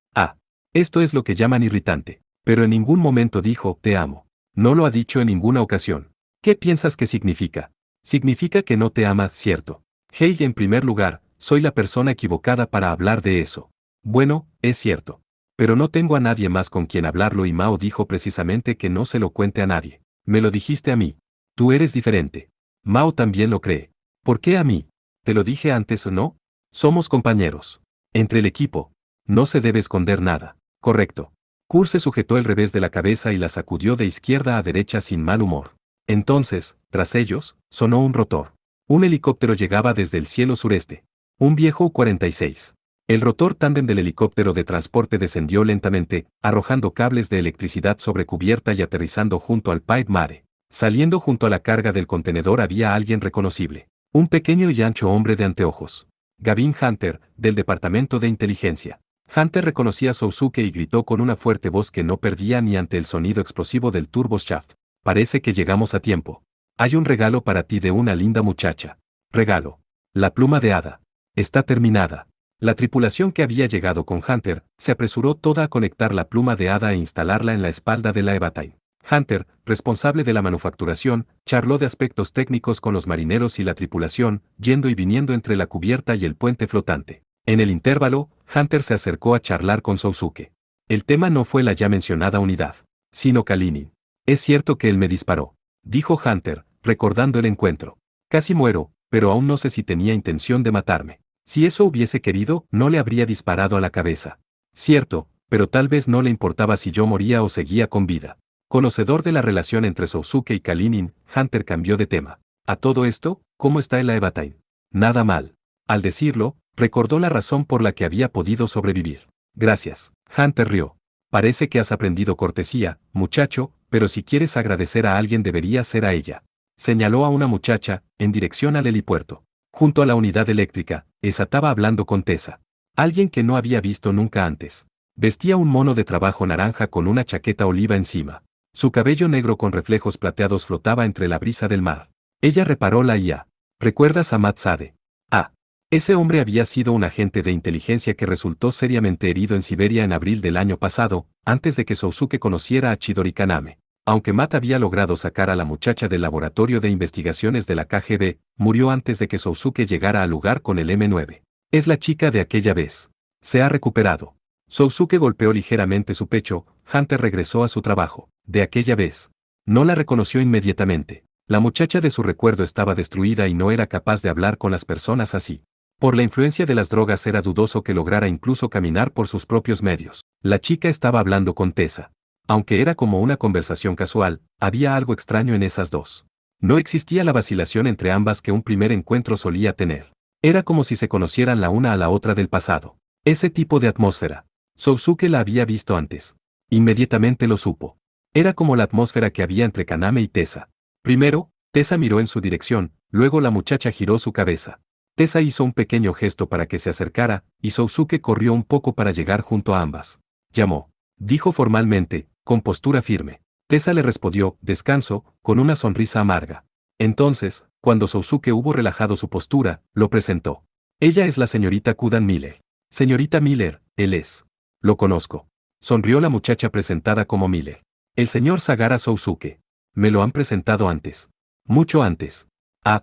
Esto es lo que llaman irritante. Pero en ningún momento dijo, te amo. No lo ha dicho en ninguna ocasión. ¿Qué piensas que significa? Significa que no te ama, ¿cierto? Hey, en primer lugar, soy la persona equivocada para hablar de eso. Bueno, es cierto. Pero no tengo a nadie más con quien hablarlo y Mao dijo precisamente que no se lo cuente a nadie. Me lo dijiste a mí. Tú eres diferente. Mao también lo cree. ¿Por qué a mí? ¿Te lo dije antes o no? Somos compañeros. Entre el equipo. No se debe esconder nada. Correcto. Kurz se sujetó el revés de la cabeza y la sacudió de izquierda a derecha sin mal humor. Entonces, tras ellos, sonó un rotor. Un helicóptero llegaba desde el cielo sureste. Un viejo U-46. El rotor tándem del helicóptero de transporte descendió lentamente, arrojando cables de electricidad sobre cubierta y aterrizando junto al Pied Mare. Saliendo junto a la carga del contenedor había alguien reconocible. Un pequeño y ancho hombre de anteojos. Gavin Hunter, del Departamento de Inteligencia. Hunter reconocía a Sousuke y gritó con una fuerte voz que no perdía ni ante el sonido explosivo del turboshaft. Parece que llegamos a tiempo. Hay un regalo para ti de una linda muchacha. Regalo. La pluma de hada. Está terminada. La tripulación que había llegado con Hunter, se apresuró toda a conectar la pluma de hada e instalarla en la espalda de la Evatine. Hunter, responsable de la manufacturación, charló de aspectos técnicos con los marineros y la tripulación, yendo y viniendo entre la cubierta y el puente flotante. En el intervalo, Hunter se acercó a charlar con Sousuke. El tema no fue la ya mencionada unidad, sino Kalinin. Es cierto que él me disparó, dijo Hunter, recordando el encuentro. Casi muero, pero aún no sé si tenía intención de matarme. Si eso hubiese querido, no le habría disparado a la cabeza. Cierto, pero tal vez no le importaba si yo moría o seguía con vida. Conocedor de la relación entre Sousuke y Kalinin, Hunter cambió de tema. A todo esto, ¿cómo está el Aevatain? Nada mal. Al decirlo, recordó la razón por la que había podido sobrevivir. Gracias. Hunter rió. Parece que has aprendido cortesía, muchacho, pero si quieres agradecer a alguien debería ser a ella. Señaló a una muchacha, en dirección al helipuerto. Junto a la unidad eléctrica, estaba hablando con Tessa. Alguien que no había visto nunca antes. Vestía un mono de trabajo naranja con una chaqueta oliva encima. Su cabello negro con reflejos plateados flotaba entre la brisa del mar. Ella reparó la IA. ¿Recuerdas a Matt Sade? Ah. Ese hombre había sido un agente de inteligencia que resultó seriamente herido en Siberia en abril del año pasado, antes de que Sousuke conociera a Chidori Kaname. Aunque Matt había logrado sacar a la muchacha del laboratorio de investigaciones de la KGB, murió antes de que Sousuke llegara al lugar con el M9. Es la chica de aquella vez. Se ha recuperado. Sousuke golpeó ligeramente su pecho. Hunter regresó a su trabajo. De aquella vez. No la reconoció inmediatamente. La muchacha de su recuerdo estaba destruida y no era capaz de hablar con las personas así. Por la influencia de las drogas era dudoso que lograra incluso caminar por sus propios medios. La chica estaba hablando con Tessa. Aunque era como una conversación casual, había algo extraño en esas dos. No existía la vacilación entre ambas que un primer encuentro solía tener. Era como si se conocieran la una a la otra del pasado. Ese tipo de atmósfera. Sousuke la había visto antes. Inmediatamente lo supo. Era como la atmósfera que había entre Kaname y Tessa. Primero, Tessa miró en su dirección, luego la muchacha giró su cabeza. Tessa hizo un pequeño gesto para que se acercara, y Sousuke corrió un poco para llegar junto a ambas. Llamó. Dijo formalmente, con postura firme. Tessa le respondió, descanso, con una sonrisa amarga. Entonces, cuando Sousuke hubo relajado su postura, lo presentó. Ella es la señorita Kudan Miller. Señorita Miller, él es. Lo conozco. Sonrió la muchacha presentada como Miller. El señor Sagara Sousuke. Me lo han presentado antes. Mucho antes.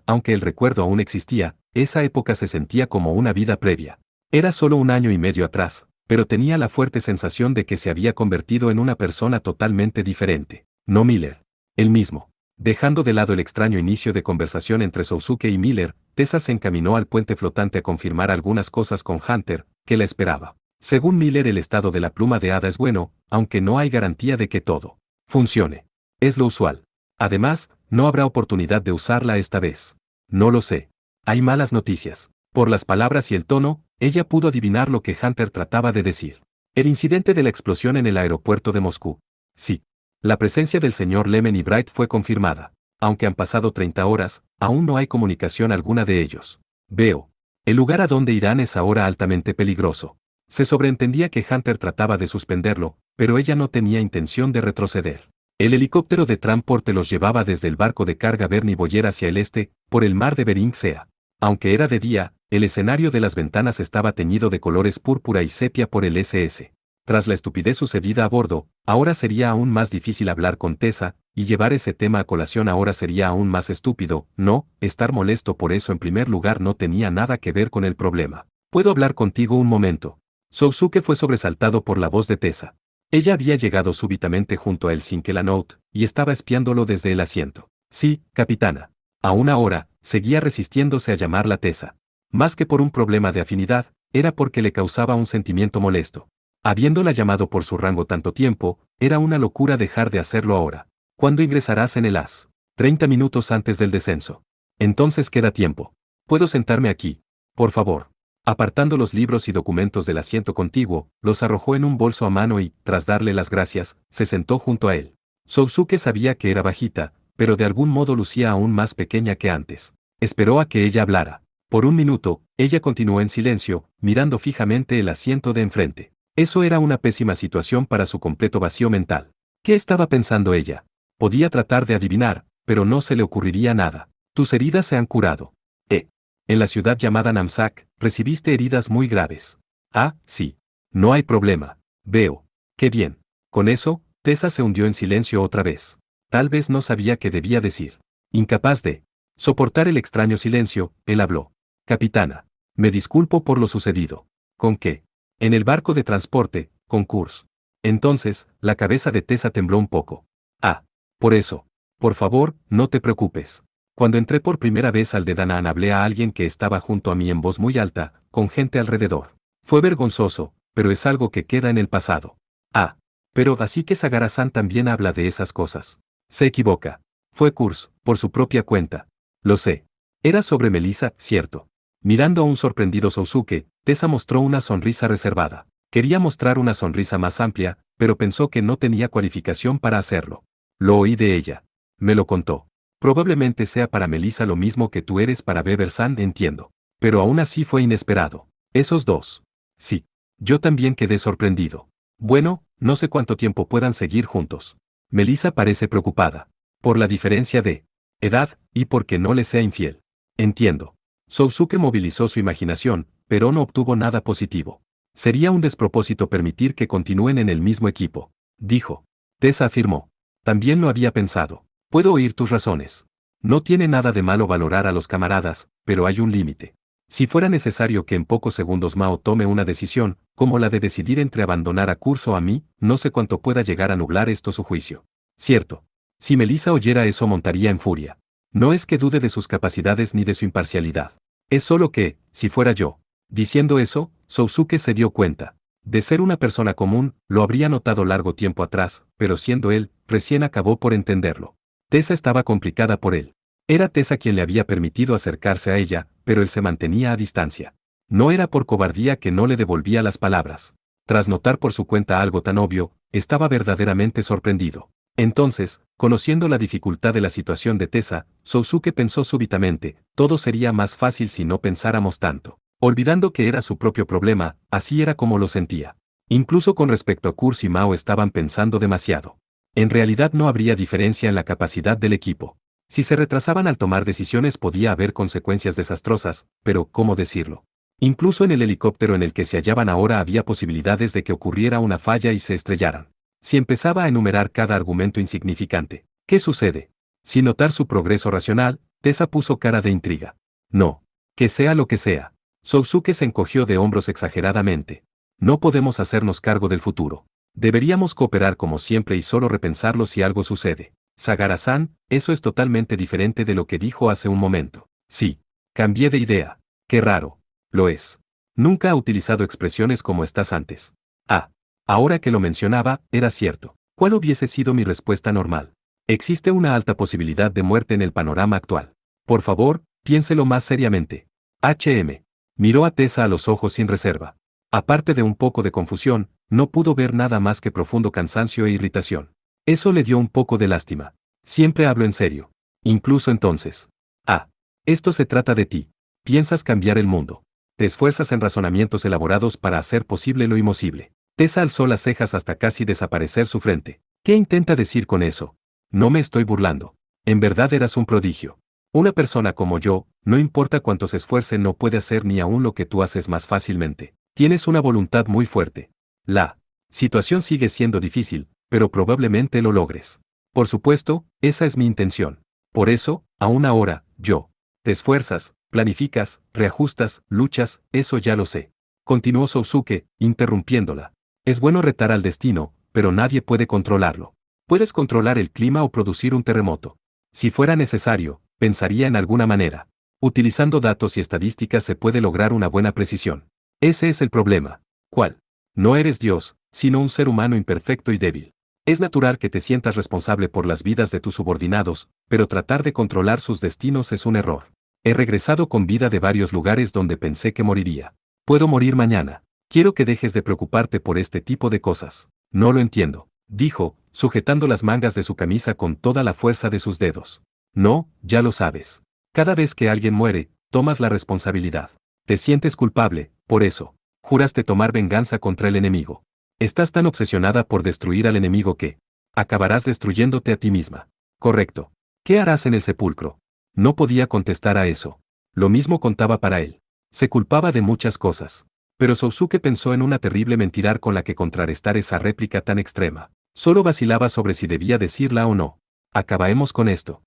Aunque el recuerdo aún existía, esa época se sentía como una vida previa. Era solo un año y medio atrás, pero tenía la fuerte sensación de que se había convertido en una persona totalmente diferente. No Miller. Él mismo. Dejando de lado el extraño inicio de conversación entre Sousuke y Miller, Tessa se encaminó al puente flotante a confirmar algunas cosas con Hunter, que la esperaba. Según Miller, el estado de la pluma de hada es bueno, aunque no hay garantía de que todo funcione. Es lo usual. Además, no habrá oportunidad de usarla esta vez. No lo sé. Hay malas noticias. Por las palabras y el tono, ella pudo adivinar lo que Hunter trataba de decir. El incidente de la explosión en el aeropuerto de Moscú. Sí. La presencia del señor Lemon y Bright fue confirmada. Aunque han pasado 30 horas, aún no hay comunicación alguna de ellos. Veo. El lugar a donde irán es ahora altamente peligroso. Se sobreentendía que Hunter trataba de suspenderlo, pero ella no tenía intención de retroceder. El helicóptero de transporte los llevaba desde el barco de carga Bernie Boyer hacia el este, por el mar de Bering Sea. Aunque era de día, el escenario de las ventanas estaba teñido de colores púrpura y sepia por el SS. Tras la estupidez sucedida a bordo, ahora sería aún más difícil hablar con Tessa, y llevar ese tema a colación ahora sería aún más estúpido. No, estar molesto por eso en primer lugar no tenía nada que ver con el problema. ¿Puedo hablar contigo un momento? Sousuke fue sobresaltado por la voz de Tessa. Ella había llegado súbitamente junto a él sin que la note, y estaba espiándolo desde el asiento. Sí, capitana. Aún ahora, seguía resistiéndose a llamarla Tessa. Más que por un problema de afinidad, era porque le causaba un sentimiento molesto. Habiéndola llamado por su rango tanto tiempo, era una locura dejar de hacerlo ahora. ¿Cuándo ingresarás en el AS? 30 minutos antes del descenso. Entonces queda tiempo. ¿Puedo sentarme aquí? Por favor. Apartando los libros y documentos del asiento contiguo, los arrojó en un bolso a mano y, tras darle las gracias, se sentó junto a él. Sousuke sabía que era bajita, pero de algún modo lucía aún más pequeña que antes. Esperó a que ella hablara. Por un minuto, ella continuó en silencio, mirando fijamente el asiento de enfrente. Eso era una pésima situación para su completo vacío mental. ¿Qué estaba pensando ella? Podía tratar de adivinar, pero no se le ocurriría nada. Tus heridas se han curado. En la ciudad llamada Namsak, recibiste heridas muy graves. Ah, sí. No hay problema. Veo. Qué bien. Con eso, Tessa se hundió en silencio otra vez. Tal vez no sabía qué debía decir. Incapaz de soportar el extraño silencio, él habló. Capitana, me disculpo por lo sucedido. ¿Con qué? En el barco de transporte, con Kurz. Entonces, la cabeza de Tessa tembló un poco. Ah, por eso. Por favor, no te preocupes. Cuando entré por primera vez al de Danaan hablé a alguien que estaba junto a mí en voz muy alta, con gente alrededor. Fue vergonzoso, pero es algo que queda en el pasado. Ah, pero así que Sagara-san también habla de esas cosas. Se equivoca. Fue Kurz, por su propia cuenta. Lo sé. Era sobre Melissa, cierto. Mirando a un sorprendido Sousuke, Tessa mostró una sonrisa reservada. Quería mostrar una sonrisa más amplia, pero pensó que no tenía cualificación para hacerlo. Lo oí de ella. Me lo contó. Probablemente sea para Melissa lo mismo que tú eres para Beber-san, entiendo. Pero aún así fue inesperado. Esos dos. Sí. Yo también quedé sorprendido. Bueno, no sé cuánto tiempo puedan seguir juntos. Melissa parece preocupada. Por la diferencia de edad, y porque no le sea infiel. Entiendo. Sousuke movilizó su imaginación, pero no obtuvo nada positivo. Sería un despropósito permitir que continúen en el mismo equipo. Dijo. Tessa afirmó. También lo había pensado. Puedo oír tus razones. No tiene nada de malo valorar a los camaradas, pero hay un límite. Si fuera necesario que en pocos segundos Mao tome una decisión, como la de decidir entre abandonar a Kurz o a mí, no sé cuánto pueda llegar a nublar esto su juicio. Cierto. Si Melissa oyera eso montaría en furia. No es que dude de sus capacidades ni de su imparcialidad. Es solo que, si fuera yo. Diciendo eso, Sousuke se dio cuenta. De ser una persona común, lo habría notado largo tiempo atrás, pero siendo él, recién acabó por entenderlo. Tessa estaba complicada por él. Era Tessa quien le había permitido acercarse a ella, pero él se mantenía a distancia. No era por cobardía que no le devolvía las palabras. Tras notar por su cuenta algo tan obvio, estaba verdaderamente sorprendido. Entonces, conociendo la dificultad de la situación de Tessa, Sousuke pensó súbitamente, todo sería más fácil si no pensáramos tanto. Olvidando que era su propio problema, así era como lo sentía. Incluso con respecto a Kurz y Mao estaban pensando demasiado. En realidad no habría diferencia en la capacidad del equipo. Si se retrasaban al tomar decisiones podía haber consecuencias desastrosas, pero ¿cómo decirlo? Incluso en el helicóptero en el que se hallaban ahora había posibilidades de que ocurriera una falla y se estrellaran. Si empezaba a enumerar cada argumento insignificante, ¿qué sucede? Sin notar su progreso racional, Tessa puso cara de intriga. No. Que sea lo que sea. Sousuke se encogió de hombros exageradamente. No podemos hacernos cargo del futuro. Deberíamos cooperar como siempre y solo repensarlo si algo sucede. Sagara-san, eso es totalmente diferente de lo que dijo hace un momento. Sí. Cambié de idea. Qué raro. Lo es. Nunca ha utilizado expresiones como estas antes. Ah. Ahora que lo mencionaba, era cierto. ¿Cuál hubiese sido mi respuesta normal? Existe una alta posibilidad de muerte en el panorama actual. Por favor, piénselo más seriamente. HM. Miró a Tessa a los ojos sin reserva. Aparte de un poco de confusión, no pudo ver nada más que profundo cansancio e irritación. Eso le dio un poco de lástima. Siempre hablo en serio. Incluso entonces. Ah. Esto se trata de ti. Piensas cambiar el mundo. Te esfuerzas en razonamientos elaborados para hacer posible lo imposible. Tessa alzó las cejas hasta casi desaparecer su frente. ¿Qué intenta decir con eso? No me estoy burlando. En verdad eras un prodigio. Una persona como yo, no importa cuánto se esfuerce, no puede hacer ni aún lo que tú haces más fácilmente. Tienes una voluntad muy fuerte. La situación sigue siendo difícil, pero probablemente lo logres. Por supuesto, esa es mi intención. Por eso, aún ahora, yo. Te esfuerzas, planificas, reajustas, luchas, eso ya lo sé. Continuó Sousuke, interrumpiéndola. Es bueno retar al destino, pero nadie puede controlarlo. Puedes controlar el clima o producir un terremoto. Si fuera necesario, pensaría en alguna manera. Utilizando datos y estadísticas se puede lograr una buena precisión. Ese es el problema. ¿Cuál? No eres Dios, sino un ser humano imperfecto y débil. Es natural que te sientas responsable por las vidas de tus subordinados, pero tratar de controlar sus destinos es un error. He regresado con vida de varios lugares donde pensé que moriría. Puedo morir mañana. Quiero que dejes de preocuparte por este tipo de cosas. No lo entiendo, dijo, sujetando las mangas de su camisa con toda la fuerza de sus dedos. No, ya lo sabes. Cada vez que alguien muere, tomas la responsabilidad. Te sientes culpable, por eso. Juraste tomar venganza contra el enemigo. Estás tan obsesionada por destruir al enemigo que acabarás destruyéndote a ti misma. Correcto. ¿Qué harás en el sepulcro? No podía contestar a eso. Lo mismo contaba para él. Se culpaba de muchas cosas. Pero Sousuke pensó en una terrible mentira con la que contrarrestar esa réplica tan extrema. Solo vacilaba sobre si debía decirla o no. Acabaremos con esto.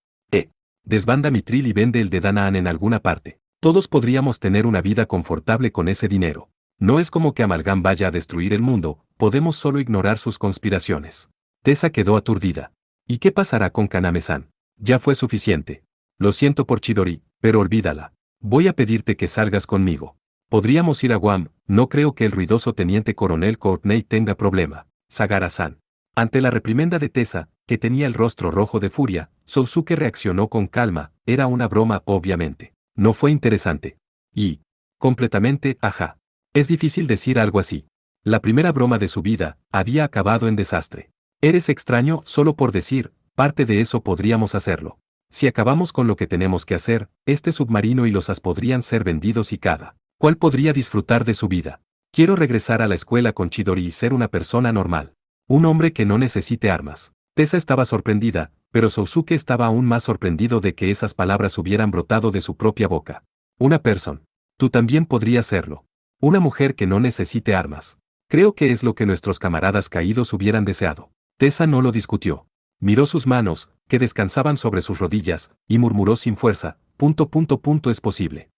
Desbanda Mitril y vende el de Danaan en alguna parte. Todos podríamos tener una vida confortable con ese dinero. No es como que Amalgam vaya a destruir el mundo, podemos solo ignorar sus conspiraciones. Tessa quedó aturdida. ¿Y qué pasará con Kaname-san? Ya fue suficiente. Lo siento por Chidori, pero olvídala. Voy a pedirte que salgas conmigo. Podríamos ir a Guam, no creo que el ruidoso teniente coronel Courtney tenga problema. Sagara-san. Ante la reprimenda de Tessa, que tenía el rostro rojo de furia, Sousuke reaccionó con calma, era una broma obviamente. No fue interesante. Y, completamente, ajá. Es difícil decir algo así. La primera broma de su vida había acabado en desastre. Eres extraño solo por decir, parte de eso podríamos hacerlo. Si acabamos con lo que tenemos que hacer, este submarino y los as podrían ser vendidos y cada cual podría disfrutar de su vida. Quiero regresar a la escuela con Chidori y ser una persona normal. Un hombre que no necesite armas. Tessa estaba sorprendida, pero Sousuke estaba aún más sorprendido de que esas palabras hubieran brotado de su propia boca. Una persona. Tú también podrías serlo. Una mujer que no necesite armas. Creo que es lo que nuestros camaradas caídos hubieran deseado. Tessa no lo discutió. Miró sus manos, que descansaban sobre sus rodillas, y murmuró sin fuerza, es posible.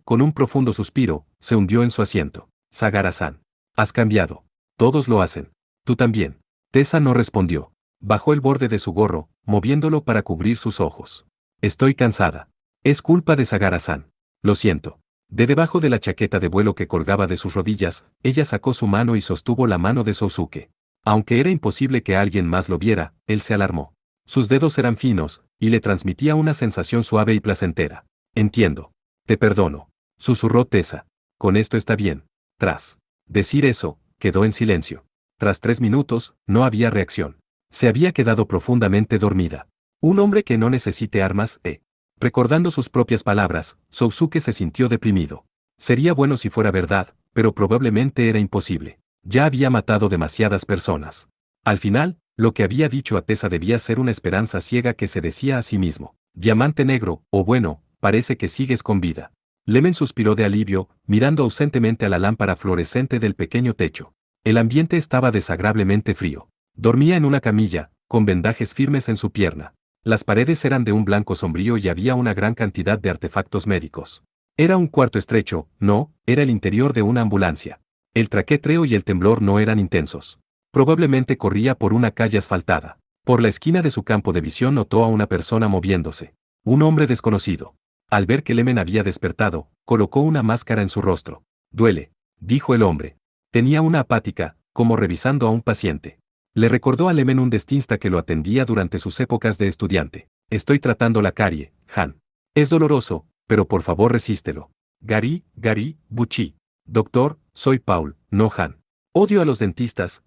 Con un profundo suspiro, se hundió en su asiento. Sagara-san. Has cambiado. Todos lo hacen. Tú también. Tessa no respondió. Bajó el borde de su gorro, moviéndolo para cubrir sus ojos. Estoy cansada. Es culpa de Sagara-san. Lo siento. De debajo de la chaqueta de vuelo que colgaba de sus rodillas, ella sacó su mano y sostuvo la mano de Sousuke. Aunque era imposible que alguien más lo viera, él se alarmó. Sus dedos eran finos, y le transmitía una sensación suave y placentera. Entiendo. Te perdono. Susurró Tessa. Con esto está bien. Tras decir eso, quedó en silencio. Tras 3 minutos, no había reacción. Se había quedado profundamente dormida. Un hombre que no necesite armas, Recordando sus propias palabras, Sousuke se sintió deprimido. Sería bueno si fuera verdad, pero probablemente era imposible. Ya había matado demasiadas personas. Al final, lo que había dicho a Tessa debía ser una esperanza ciega que se decía a sí mismo. Diamante negro, o bueno, parece que sigues con vida. Lemen suspiró de alivio, mirando ausentemente a la lámpara fluorescente del pequeño techo. El ambiente estaba desagradablemente frío. Dormía en una camilla, con vendajes firmes en su pierna. Las paredes eran de un blanco sombrío y había una gran cantidad de artefactos médicos. Era un cuarto estrecho, no, era el interior de una ambulancia. El traquetreo y el temblor no eran intensos. Probablemente corría por una calle asfaltada. Por la esquina de su campo de visión notó a una persona moviéndose. Un hombre desconocido. Al ver que Lemen había despertado, colocó una máscara en su rostro. Duele, dijo el hombre. Tenía una apática, como revisando a un paciente. Le recordó a Lemen un dentista que lo atendía durante sus épocas de estudiante. Estoy tratando la carie, Han. Es doloroso, pero por favor resístelo. Gary, Buchi. Doctor, soy Paul, no Han. Odio a los dentistas,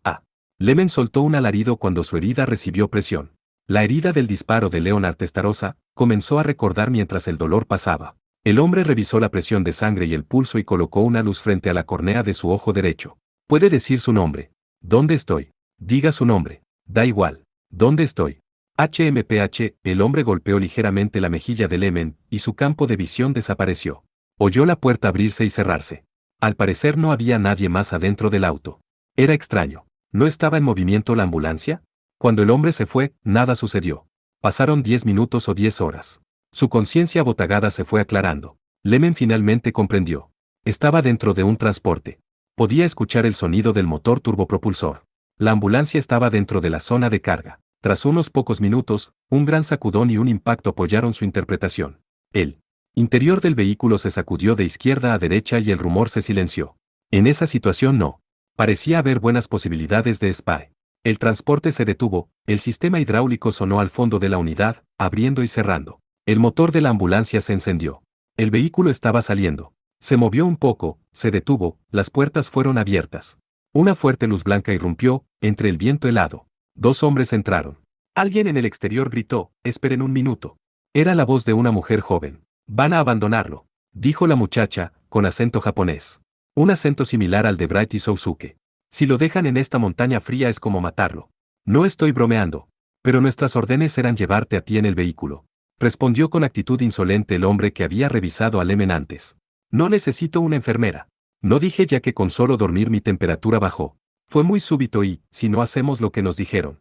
Lemen soltó un alarido cuando su herida recibió presión. La herida del disparo de Leonard Testarossa comenzó a recordar mientras el dolor pasaba. El hombre revisó la presión de sangre y el pulso y colocó una luz frente a la córnea de su ojo derecho. Puede decir su nombre. ¿Dónde estoy? Diga su nombre. Da igual. ¿Dónde estoy? HMPH, el hombre golpeó ligeramente la mejilla de Lemen, y su campo de visión desapareció. Oyó la puerta abrirse y cerrarse. Al parecer no había nadie más adentro del auto. Era extraño. ¿No estaba en movimiento la ambulancia? Cuando el hombre se fue, nada sucedió. Pasaron 10 minutos o 10 horas. Su conciencia abotagada se fue aclarando. Lemen finalmente comprendió. Estaba dentro de un transporte. Podía escuchar el sonido del motor turbopropulsor. La ambulancia estaba dentro de la zona de carga. Tras unos pocos minutos, un gran sacudón y un impacto apoyaron su interpretación. El interior del vehículo se sacudió de izquierda a derecha y el rumor se silenció. En esa situación no. Parecía haber buenas posibilidades de SPY. El transporte se detuvo, el sistema hidráulico sonó al fondo de la unidad, abriendo y cerrando. El motor de la ambulancia se encendió. El vehículo estaba saliendo. Se movió un poco, se detuvo, las puertas fueron abiertas. Una fuerte luz blanca irrumpió, entre el viento helado. 2 hombres entraron. Alguien en el exterior gritó, esperen un minuto. Era la voz de una mujer joven. Van a abandonarlo, dijo la muchacha, con acento japonés. Un acento similar al de Bright y Sousuke. Si lo dejan en esta montaña fría es como matarlo. No estoy bromeando. Pero nuestras órdenes eran llevarte a ti en el vehículo. Respondió con actitud insolente el hombre que había revisado a Lemen antes. No necesito una enfermera. No dije ya que con solo dormir mi temperatura bajó. Fue muy súbito y, si no hacemos lo que nos dijeron,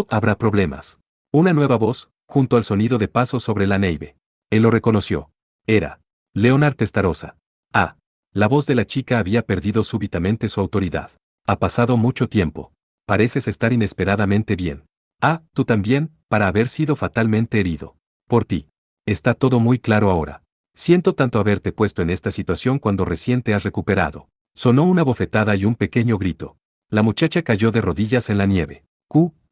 habrá problemas. Una nueva voz, junto al sonido de pasos sobre la nieve. Él lo reconoció. Era Leonard Testarossa. Ah, la voz de la chica había perdido súbitamente su autoridad. Ha pasado mucho tiempo. Pareces estar inesperadamente bien. Ah, tú también, para haber sido fatalmente herido. Por ti. Está todo muy claro ahora. Siento tanto haberte puesto en esta situación cuando recién te has recuperado. Sonó una bofetada y un pequeño grito. La muchacha cayó de rodillas en la nieve.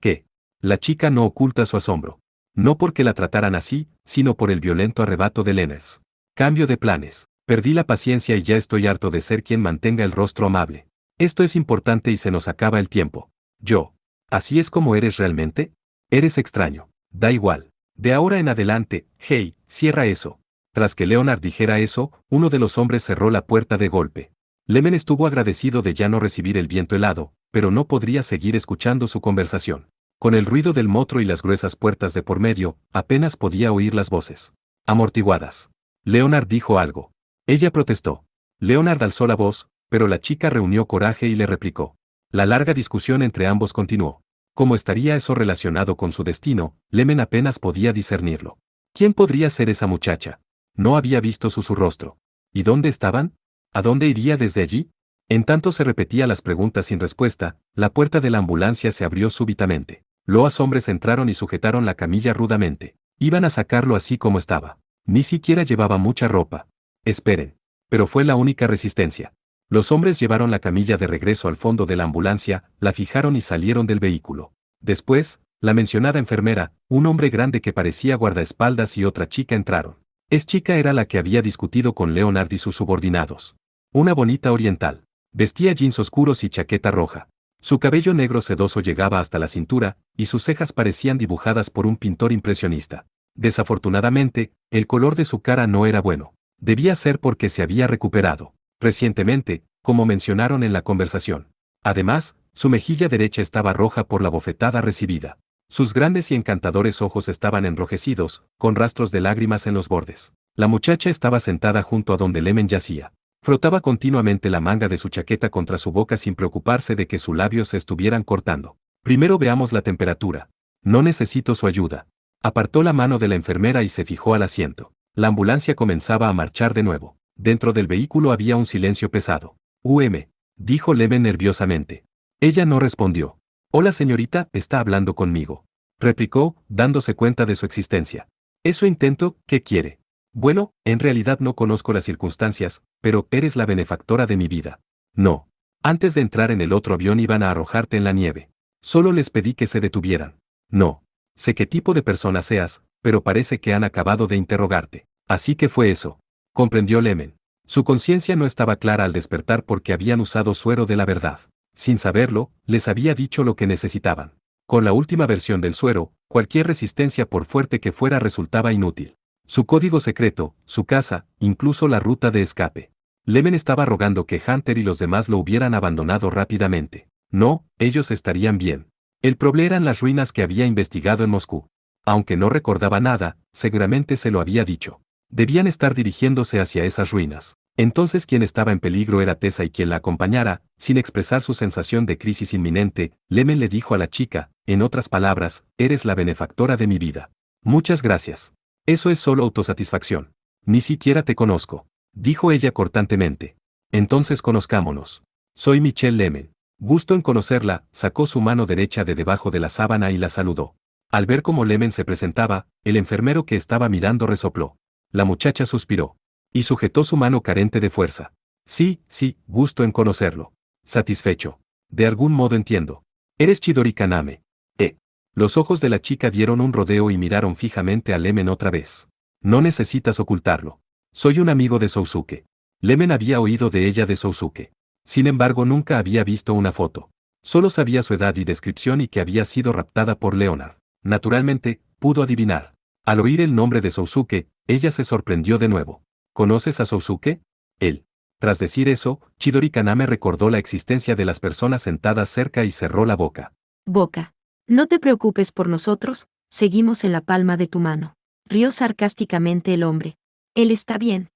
¿Qué? La chica no oculta su asombro. No porque la trataran así, sino por el violento arrebato de Lenners. Cambio de planes. Perdí la paciencia y ya estoy harto de ser quien mantenga el rostro amable. Esto es importante y se nos acaba el tiempo. Yo. ¿Así es como eres realmente? Eres extraño. Da igual. De ahora en adelante, hey, cierra eso. Tras que Leonard dijera eso, uno de los hombres cerró la puerta de golpe. Lemen estuvo agradecido de ya no recibir el viento helado, pero no podría seguir escuchando su conversación. Con el ruido del motro y las gruesas puertas de por medio, apenas podía oír las voces. Amortiguadas. Leonard dijo algo. Ella protestó. Leonard alzó la voz, pero la chica reunió coraje y le replicó. La larga discusión entre ambos continuó. ¿Cómo estaría eso relacionado con su destino? Lemen apenas podía discernirlo. ¿Quién podría ser esa muchacha? No había visto su rostro. ¿Y dónde estaban? ¿A dónde iría desde allí? En tanto se repetía las preguntas sin respuesta, la puerta de la ambulancia se abrió súbitamente. Los hombres entraron y sujetaron la camilla rudamente. Iban a sacarlo así como estaba. Ni siquiera llevaba mucha ropa. Esperen. Pero fue la única resistencia. Los hombres llevaron la camilla de regreso al fondo de la ambulancia, la fijaron y salieron del vehículo. Después, la mencionada enfermera, un hombre grande que parecía guardaespaldas y otra chica entraron. Chica era la que había discutido con Leonard y sus subordinados. Una bonita oriental. Vestía jeans oscuros y chaqueta roja. Su cabello negro sedoso llegaba hasta la cintura, y sus cejas parecían dibujadas por un pintor impresionista. Desafortunadamente, el color de su cara no era bueno. Debía ser porque se había recuperado recientemente, como mencionaron en la conversación. Además, su mejilla derecha estaba roja por la bofetada recibida. Sus grandes y encantadores ojos estaban enrojecidos, con rastros de lágrimas en los bordes. La muchacha estaba sentada junto a donde Lemen yacía. Frotaba continuamente la manga de su chaqueta contra su boca sin preocuparse de que sus labios se estuvieran cortando. Primero veamos la temperatura. No necesito su ayuda. Apartó la mano de la enfermera y se fijó al asiento. La ambulancia comenzaba a marchar de nuevo. Dentro del vehículo había un silencio pesado. Dijo Lemen nerviosamente. Ella no respondió. Hola señorita, está hablando conmigo. Replicó, dándose cuenta de su existencia. Eso intento, ¿qué quiere? Bueno, en realidad no conozco las circunstancias, pero eres la benefactora de mi vida. No. Antes de entrar en el otro avión iban a arrojarte en la nieve. Solo les pedí que se detuvieran. No. Sé qué tipo de persona seas, pero parece que han acabado de interrogarte. Así que fue eso. Comprendió Lemen. Su conciencia no estaba clara al despertar porque habían usado suero de la verdad. Sin saberlo, les había dicho lo que necesitaban. Con la última versión del suero, cualquier resistencia por fuerte que fuera resultaba inútil. Su código secreto, su casa, incluso la ruta de escape. Lemen estaba rogando que Hunter y los demás lo hubieran abandonado rápidamente. No, ellos estarían bien. El problema eran las ruinas que había investigado en Moscú. Aunque no recordaba nada, seguramente se lo había dicho. Debían estar dirigiéndose hacia esas ruinas. Entonces quien estaba en peligro era Tessa y quien la acompañara, sin expresar su sensación de crisis inminente, Lemen le dijo a la chica, en otras palabras, eres la benefactora de mi vida. Muchas gracias. Eso es solo autosatisfacción. Ni siquiera te conozco. Dijo ella cortantemente. Entonces conozcámonos. Soy Michelle Lemen. Gusto en conocerla, sacó su mano derecha de debajo de la sábana y la saludó. Al ver cómo Lemen se presentaba, el enfermero que estaba mirando resopló. La muchacha suspiró. Y sujetó su mano carente de fuerza. Sí, gusto en conocerlo. Satisfecho. De algún modo entiendo. Eres Chidori Kaname. Los ojos de la chica dieron un rodeo y miraron fijamente a Lemen otra vez. No necesitas ocultarlo. Soy un amigo de Sousuke. Lemen había oído de ella de Sousuke. Sin embargo, nunca había visto una foto. Solo sabía su edad y descripción y que había sido raptada por Leonard. Naturalmente, pudo adivinar. Al oír el nombre de Sousuke, ella se sorprendió de nuevo. ¿Conoces a Sousuke? Él. Tras decir eso, Chidori Kaname recordó la existencia de las personas sentadas cerca y cerró la boca. Boca. No te preocupes por nosotros, seguimos en la palma de tu mano. Rió sarcásticamente el hombre. Él está bien.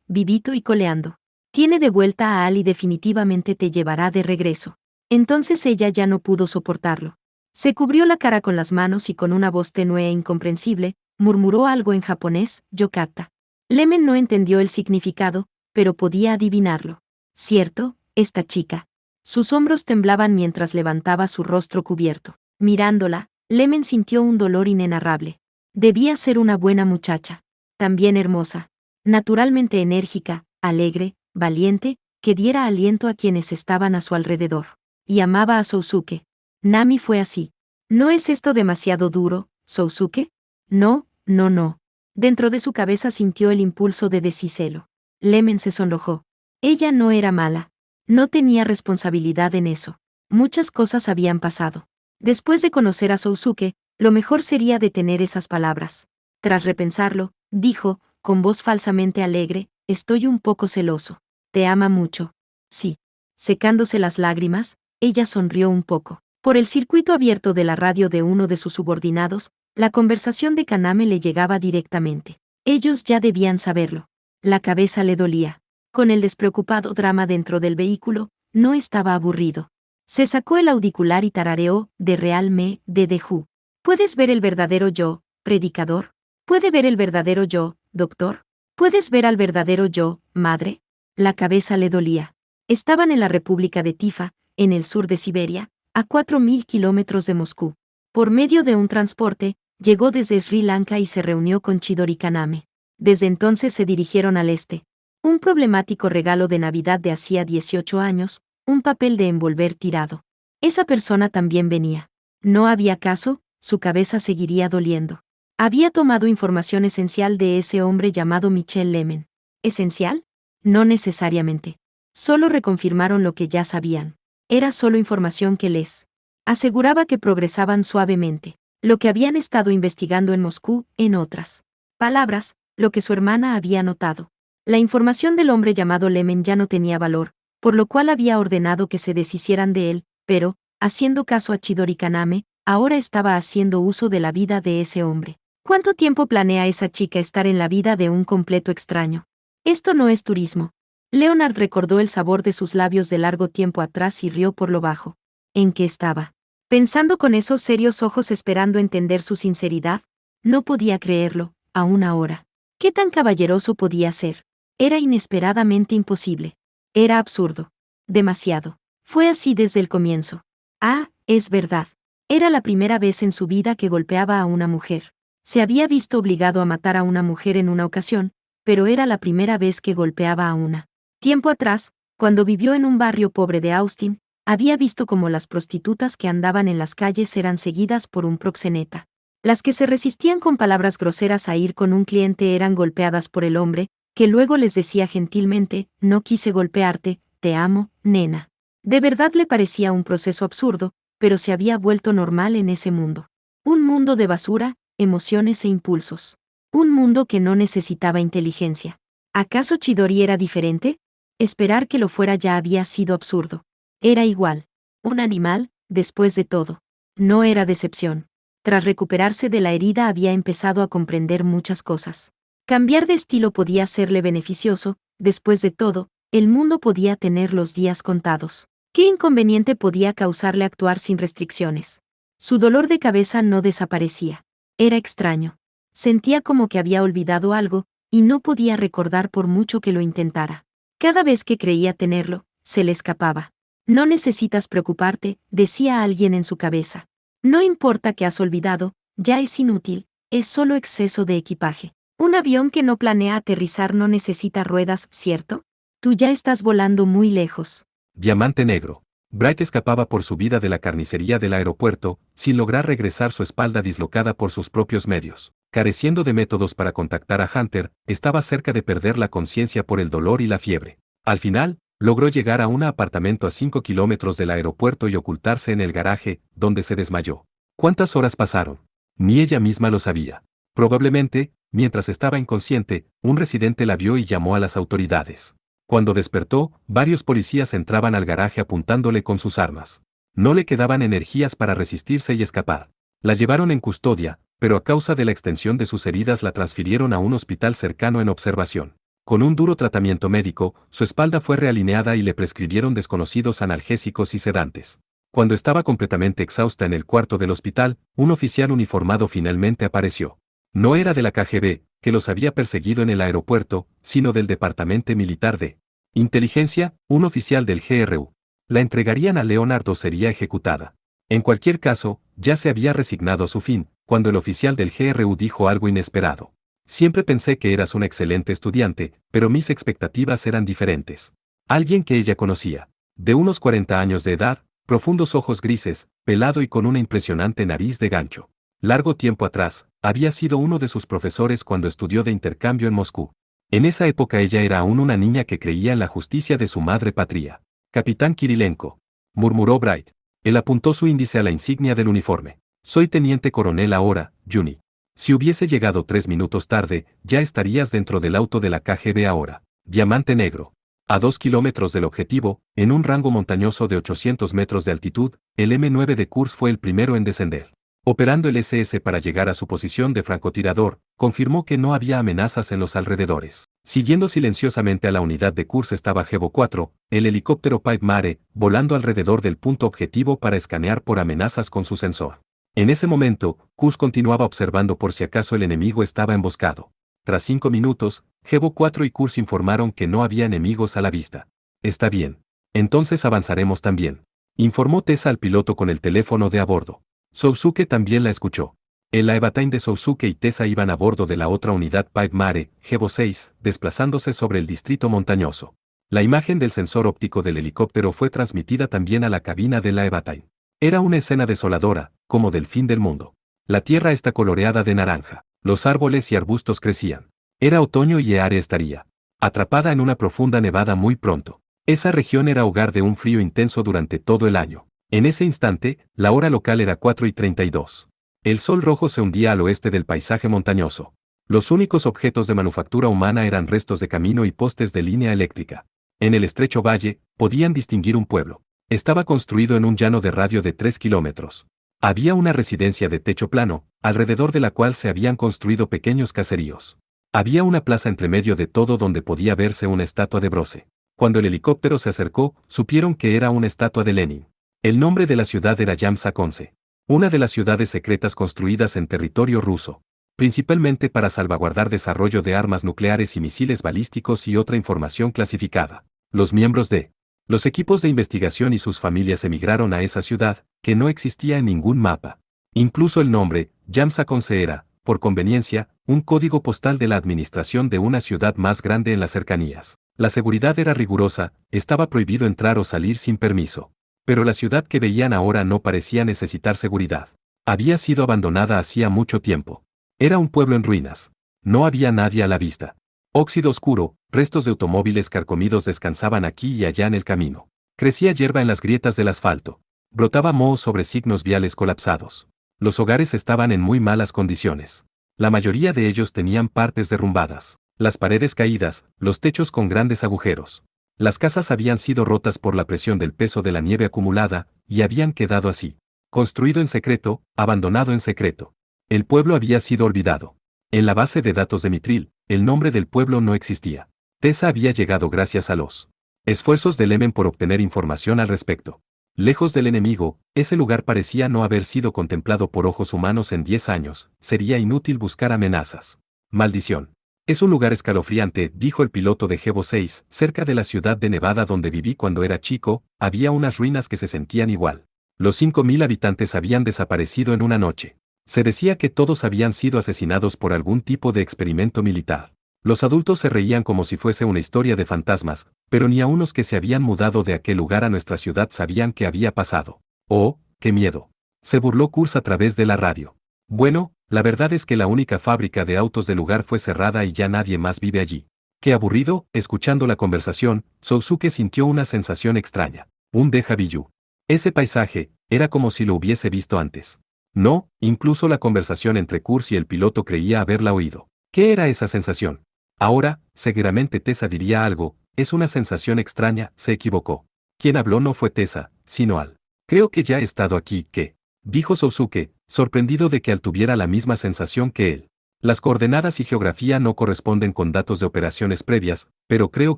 Vivito y coleando. Tiene de vuelta a Al y definitivamente te llevará de regreso. Entonces ella ya no pudo soportarlo. Se cubrió la cara con las manos y con una voz tenue e incomprensible, murmuró algo en japonés, Yokata. Lemen no entendió el significado, pero podía adivinarlo. Cierto, esta chica. Sus hombros temblaban mientras levantaba su rostro cubierto. Mirándola, Lemen sintió un dolor inenarrable. Debía ser una buena muchacha. También hermosa. Naturalmente enérgica, alegre, valiente, que diera aliento a quienes estaban a su alrededor. Y amaba a Sousuke. Nami fue así. ¿No es esto demasiado duro, Sousuke? No, no, no. Dentro de su cabeza sintió el impulso de deshielo. Lemen se sonrojó. Ella no era mala. No tenía responsabilidad en eso. Muchas cosas habían pasado. Después de conocer a Sousuke, lo mejor sería detener esas palabras. Tras repensarlo, dijo, con voz falsamente alegre, estoy un poco celoso. ¿Te ama mucho? Sí. Secándose las lágrimas, ella sonrió un poco. Por el circuito abierto de la radio de uno de sus subordinados, la conversación de Kaname le llegaba directamente. Ellos ya debían saberlo. La cabeza le dolía. Con el despreocupado drama dentro del vehículo, no estaba aburrido. Se sacó el auricular y tarareó, de Real Me, de The Who. ¿Puedes ver el verdadero yo, predicador? ¿Puede ver el verdadero yo, doctor? ¿Puedes ver al verdadero yo, madre? La cabeza le dolía. Estaban en la República de Tifa, en el sur de Siberia, a 4.000 kilómetros de Moscú. Por medio de un transporte, llegó desde Sri Lanka y se reunió con Chidori Kaname. Desde entonces se dirigieron al este. Un problemático regalo de Navidad de hacía 18 años, un papel de envolver tirado. Esa persona también venía. No había caso, su cabeza seguiría doliendo. Había tomado información esencial de ese hombre llamado Michel Lemen. ¿Esencial? No necesariamente. Solo reconfirmaron lo que ya sabían. Era solo información que les aseguraba que progresaban suavemente. Lo que habían estado investigando en Moscú, en otras palabras, lo que su hermana había notado. La información del hombre llamado Lemen ya no tenía valor, por lo cual había ordenado que se deshicieran de él, pero, haciendo caso a Chidori Kaname, ahora estaba haciendo uso de la vida de ese hombre. ¿Cuánto tiempo planea esa chica estar en la vida de un completo extraño? Esto no es turismo. Leonard recordó el sabor de sus labios de largo tiempo atrás y rió por lo bajo. ¿En qué estaba? Pensando con esos serios ojos esperando entender su sinceridad, no podía creerlo, aún ahora. ¿Qué tan caballeroso podía ser? Era inesperadamente imposible. Era absurdo. Demasiado. Fue así desde el comienzo. Ah, es verdad. Era la primera vez en su vida que golpeaba a una mujer. Se había visto obligado a matar a una mujer en una ocasión, pero era la primera vez que golpeaba a una. Tiempo atrás, cuando vivió en un barrio pobre de Austin, había visto cómo las prostitutas que andaban en las calles eran seguidas por un proxeneta. Las que se resistían con palabras groseras a ir con un cliente eran golpeadas por el hombre, que luego les decía gentilmente, no quise golpearte, te amo, nena. De verdad le parecía un proceso absurdo, pero se había vuelto normal en ese mundo. Un mundo de basura, emociones e impulsos. Un mundo que no necesitaba inteligencia. ¿Acaso Chidori era diferente? Esperar que lo fuera ya había sido absurdo. Era igual. Un animal, después de todo. No era decepción. Tras recuperarse de la herida había empezado a comprender muchas cosas. Cambiar de estilo podía serle beneficioso, después de todo, el mundo podía tener los días contados. ¿Qué inconveniente podía causarle actuar sin restricciones? Su dolor de cabeza no desaparecía. Era extraño. Sentía como que había olvidado algo, y no podía recordar por mucho que lo intentara. Cada vez que creía tenerlo, se le escapaba. No necesitas preocuparte, decía alguien en su cabeza. No importa que has olvidado, ya es inútil, es solo exceso de equipaje. Un avión que no planea aterrizar no necesita ruedas, ¿cierto? Tú ya estás volando muy lejos. Diamante negro. Bright escapaba por su vida de la carnicería del aeropuerto, sin lograr regresar su espalda dislocada por sus propios medios. Careciendo de métodos para contactar a Hunter, estaba cerca de perder la conciencia por el dolor y la fiebre. Al final, logró llegar a un apartamento a 5 kilómetros del aeropuerto y ocultarse en el garaje, donde se desmayó. ¿Cuántas horas pasaron? Ni ella misma lo sabía. Probablemente, mientras estaba inconsciente, un residente la vio y llamó a las autoridades. Cuando despertó, varios policías entraban al garaje apuntándole con sus armas. No le quedaban energías para resistirse y escapar. La llevaron en custodia, pero a causa de la extensión de sus heridas la transfirieron a un hospital cercano en observación. Con un duro tratamiento médico, su espalda fue realineada y le prescribieron desconocidos analgésicos y sedantes. Cuando estaba completamente exhausta en el cuarto del hospital, un oficial uniformado finalmente apareció. No era de la KGB, que los había perseguido en el aeropuerto, sino del Departamento Militar de Inteligencia, un oficial del GRU. La entregarían a Leonardo, sería ejecutada. En cualquier caso, ya se había resignado a su fin, cuando el oficial del GRU dijo algo inesperado. Siempre pensé que eras una excelente estudiante, pero mis expectativas eran diferentes. Alguien que ella conocía, de unos 40 años de edad, profundos ojos grises, pelado y con una impresionante nariz de gancho. Largo tiempo atrás, había sido uno de sus profesores cuando estudió de intercambio en Moscú. En esa época ella era aún una niña que creía en la justicia de su madre patria. Capitán Kirilenko, murmuró Bright. Él apuntó su índice a la insignia del uniforme. Soy teniente coronel ahora, Juni. Si hubiese llegado 3 minutos tarde, ya estarías dentro del auto de la KGB ahora. Diamante negro. A 2 kilómetros del objetivo, en un rango montañoso de 800 metros de altitud, el M9 de Kursk fue el primero en descender. Operando el SS para llegar a su posición de francotirador, confirmó que no había amenazas en los alrededores. Siguiendo silenciosamente a la unidad de Kursk estaba Gevo 4, el helicóptero Pipe Mare, volando alrededor del punto objetivo para escanear por amenazas con su sensor. En ese momento, Kursk continuaba observando por si acaso el enemigo estaba emboscado. Tras 5 minutos, Gevo 4 y Kursk informaron que no había enemigos a la vista. Está bien. Entonces avanzaremos también, informó Tessa al piloto con el teléfono de a bordo. Sousuke también la escuchó. El Aevatine de Sousuke y Tessa iban a bordo de la otra unidad Pipe Mare, Gevo 6, desplazándose sobre el distrito montañoso. La imagen del sensor óptico del helicóptero fue transmitida también a la cabina del Aevatine. Era una escena desoladora, como del fin del mundo. La tierra está coloreada de naranja. Los árboles y arbustos crecían. Era otoño y Eare estaría atrapada en una profunda nevada muy pronto. Esa región era hogar de un frío intenso durante todo el año. En ese instante, la hora local era 4:32. El sol rojo se hundía al oeste del paisaje montañoso. Los únicos objetos de manufactura humana eran restos de camino y postes de línea eléctrica. En el estrecho valle, podían distinguir un pueblo. Estaba construido en un llano de radio de 3 kilómetros. Había una residencia de techo plano, alrededor de la cual se habían construido pequeños caseríos. Había una plaza entre medio de todo donde podía verse una estatua de bronce. Cuando el helicóptero se acercó, supieron que era una estatua de Lenin. El nombre de la ciudad era Yamsa-Konce, una de las ciudades secretas construidas en territorio ruso, principalmente para salvaguardar desarrollo de armas nucleares y misiles balísticos y otra información clasificada. Los miembros de los equipos de investigación y sus familias emigraron a esa ciudad, que no existía en ningún mapa. Incluso el nombre, Yamsa-Konce era, por conveniencia, un código postal de la administración de una ciudad más grande en las cercanías. La seguridad era rigurosa, estaba prohibido entrar o salir sin permiso. Pero la ciudad que veían ahora no parecía necesitar seguridad. Había sido abandonada hacía mucho tiempo. Era un pueblo en ruinas. No había nadie a la vista. Óxido oscuro, restos de automóviles carcomidos descansaban aquí y allá en el camino. Crecía hierba en las grietas del asfalto. Brotaba moho sobre signos viales colapsados. Los hogares estaban en muy malas condiciones. La mayoría de ellos tenían partes derrumbadas, las paredes caídas, los techos con grandes agujeros. Las casas habían sido rotas por la presión del peso de la nieve acumulada, y habían quedado así. Construido en secreto, abandonado en secreto. El pueblo había sido olvidado. En la base de datos de Mitril, el nombre del pueblo no existía. Tessa había llegado gracias a los esfuerzos de Lemen por obtener información al respecto. Lejos del enemigo, ese lugar parecía no haber sido contemplado por ojos humanos en 10 años, sería inútil buscar amenazas. Maldición. Es un lugar escalofriante, dijo el piloto de Gevo 6, cerca de la ciudad de Nevada donde viví cuando era chico, había unas ruinas que se sentían igual. Los 5.000 habitantes habían desaparecido en una noche. Se decía que todos habían sido asesinados por algún tipo de experimento militar. Los adultos se reían como si fuese una historia de fantasmas, pero ni a unos que se habían mudado de aquel lugar a nuestra ciudad sabían qué había pasado. ¡Oh, qué miedo! Se burló Kurz a través de la radio. Bueno, la verdad es que la única fábrica de autos del lugar fue cerrada y ya nadie más vive allí. Qué aburrido, escuchando la conversación, Sousuke sintió una sensación extraña. Un déjà vu. Ese paisaje, era como si lo hubiese visto antes. No, incluso la conversación entre Kurz y el piloto creía haberla oído. ¿Qué era esa sensación? Ahora, seguramente Tessa diría algo, es una sensación extraña, se equivocó. Quien habló no fue Tessa, sino Al. Creo que ya he estado aquí, ¿qué? Dijo Sousuke, sorprendido de que Al tuviera la misma sensación que él. Las coordenadas y geografía no corresponden con datos de operaciones previas, pero creo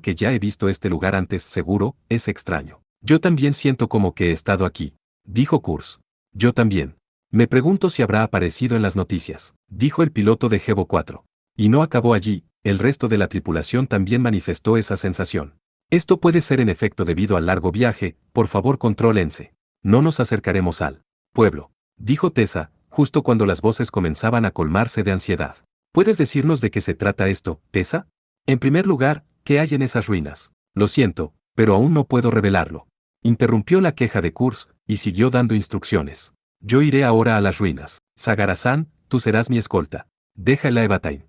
que ya he visto este lugar antes, seguro, es extraño. Yo también siento como que he estado aquí. dijo Kurz. Yo también. Me pregunto si habrá aparecido en las noticias, dijo el piloto de Gebo 4. Y no acabó allí, el resto de la tripulación también manifestó esa sensación. Esto puede ser en efecto debido al largo viaje, por favor contrólense. No nos acercaremos al pueblo, dijo Tessa, justo cuando las voces comenzaban a colmarse de ansiedad. ¿Puedes decirnos de qué se trata esto, Tessa? En primer lugar, ¿qué hay en esas ruinas? Lo siento, pero aún no puedo revelarlo. Interrumpió la queja de Kurz, y siguió dando instrucciones. Yo iré ahora a las ruinas. Sagara-san, tú serás mi escolta. Deja el Aevatain.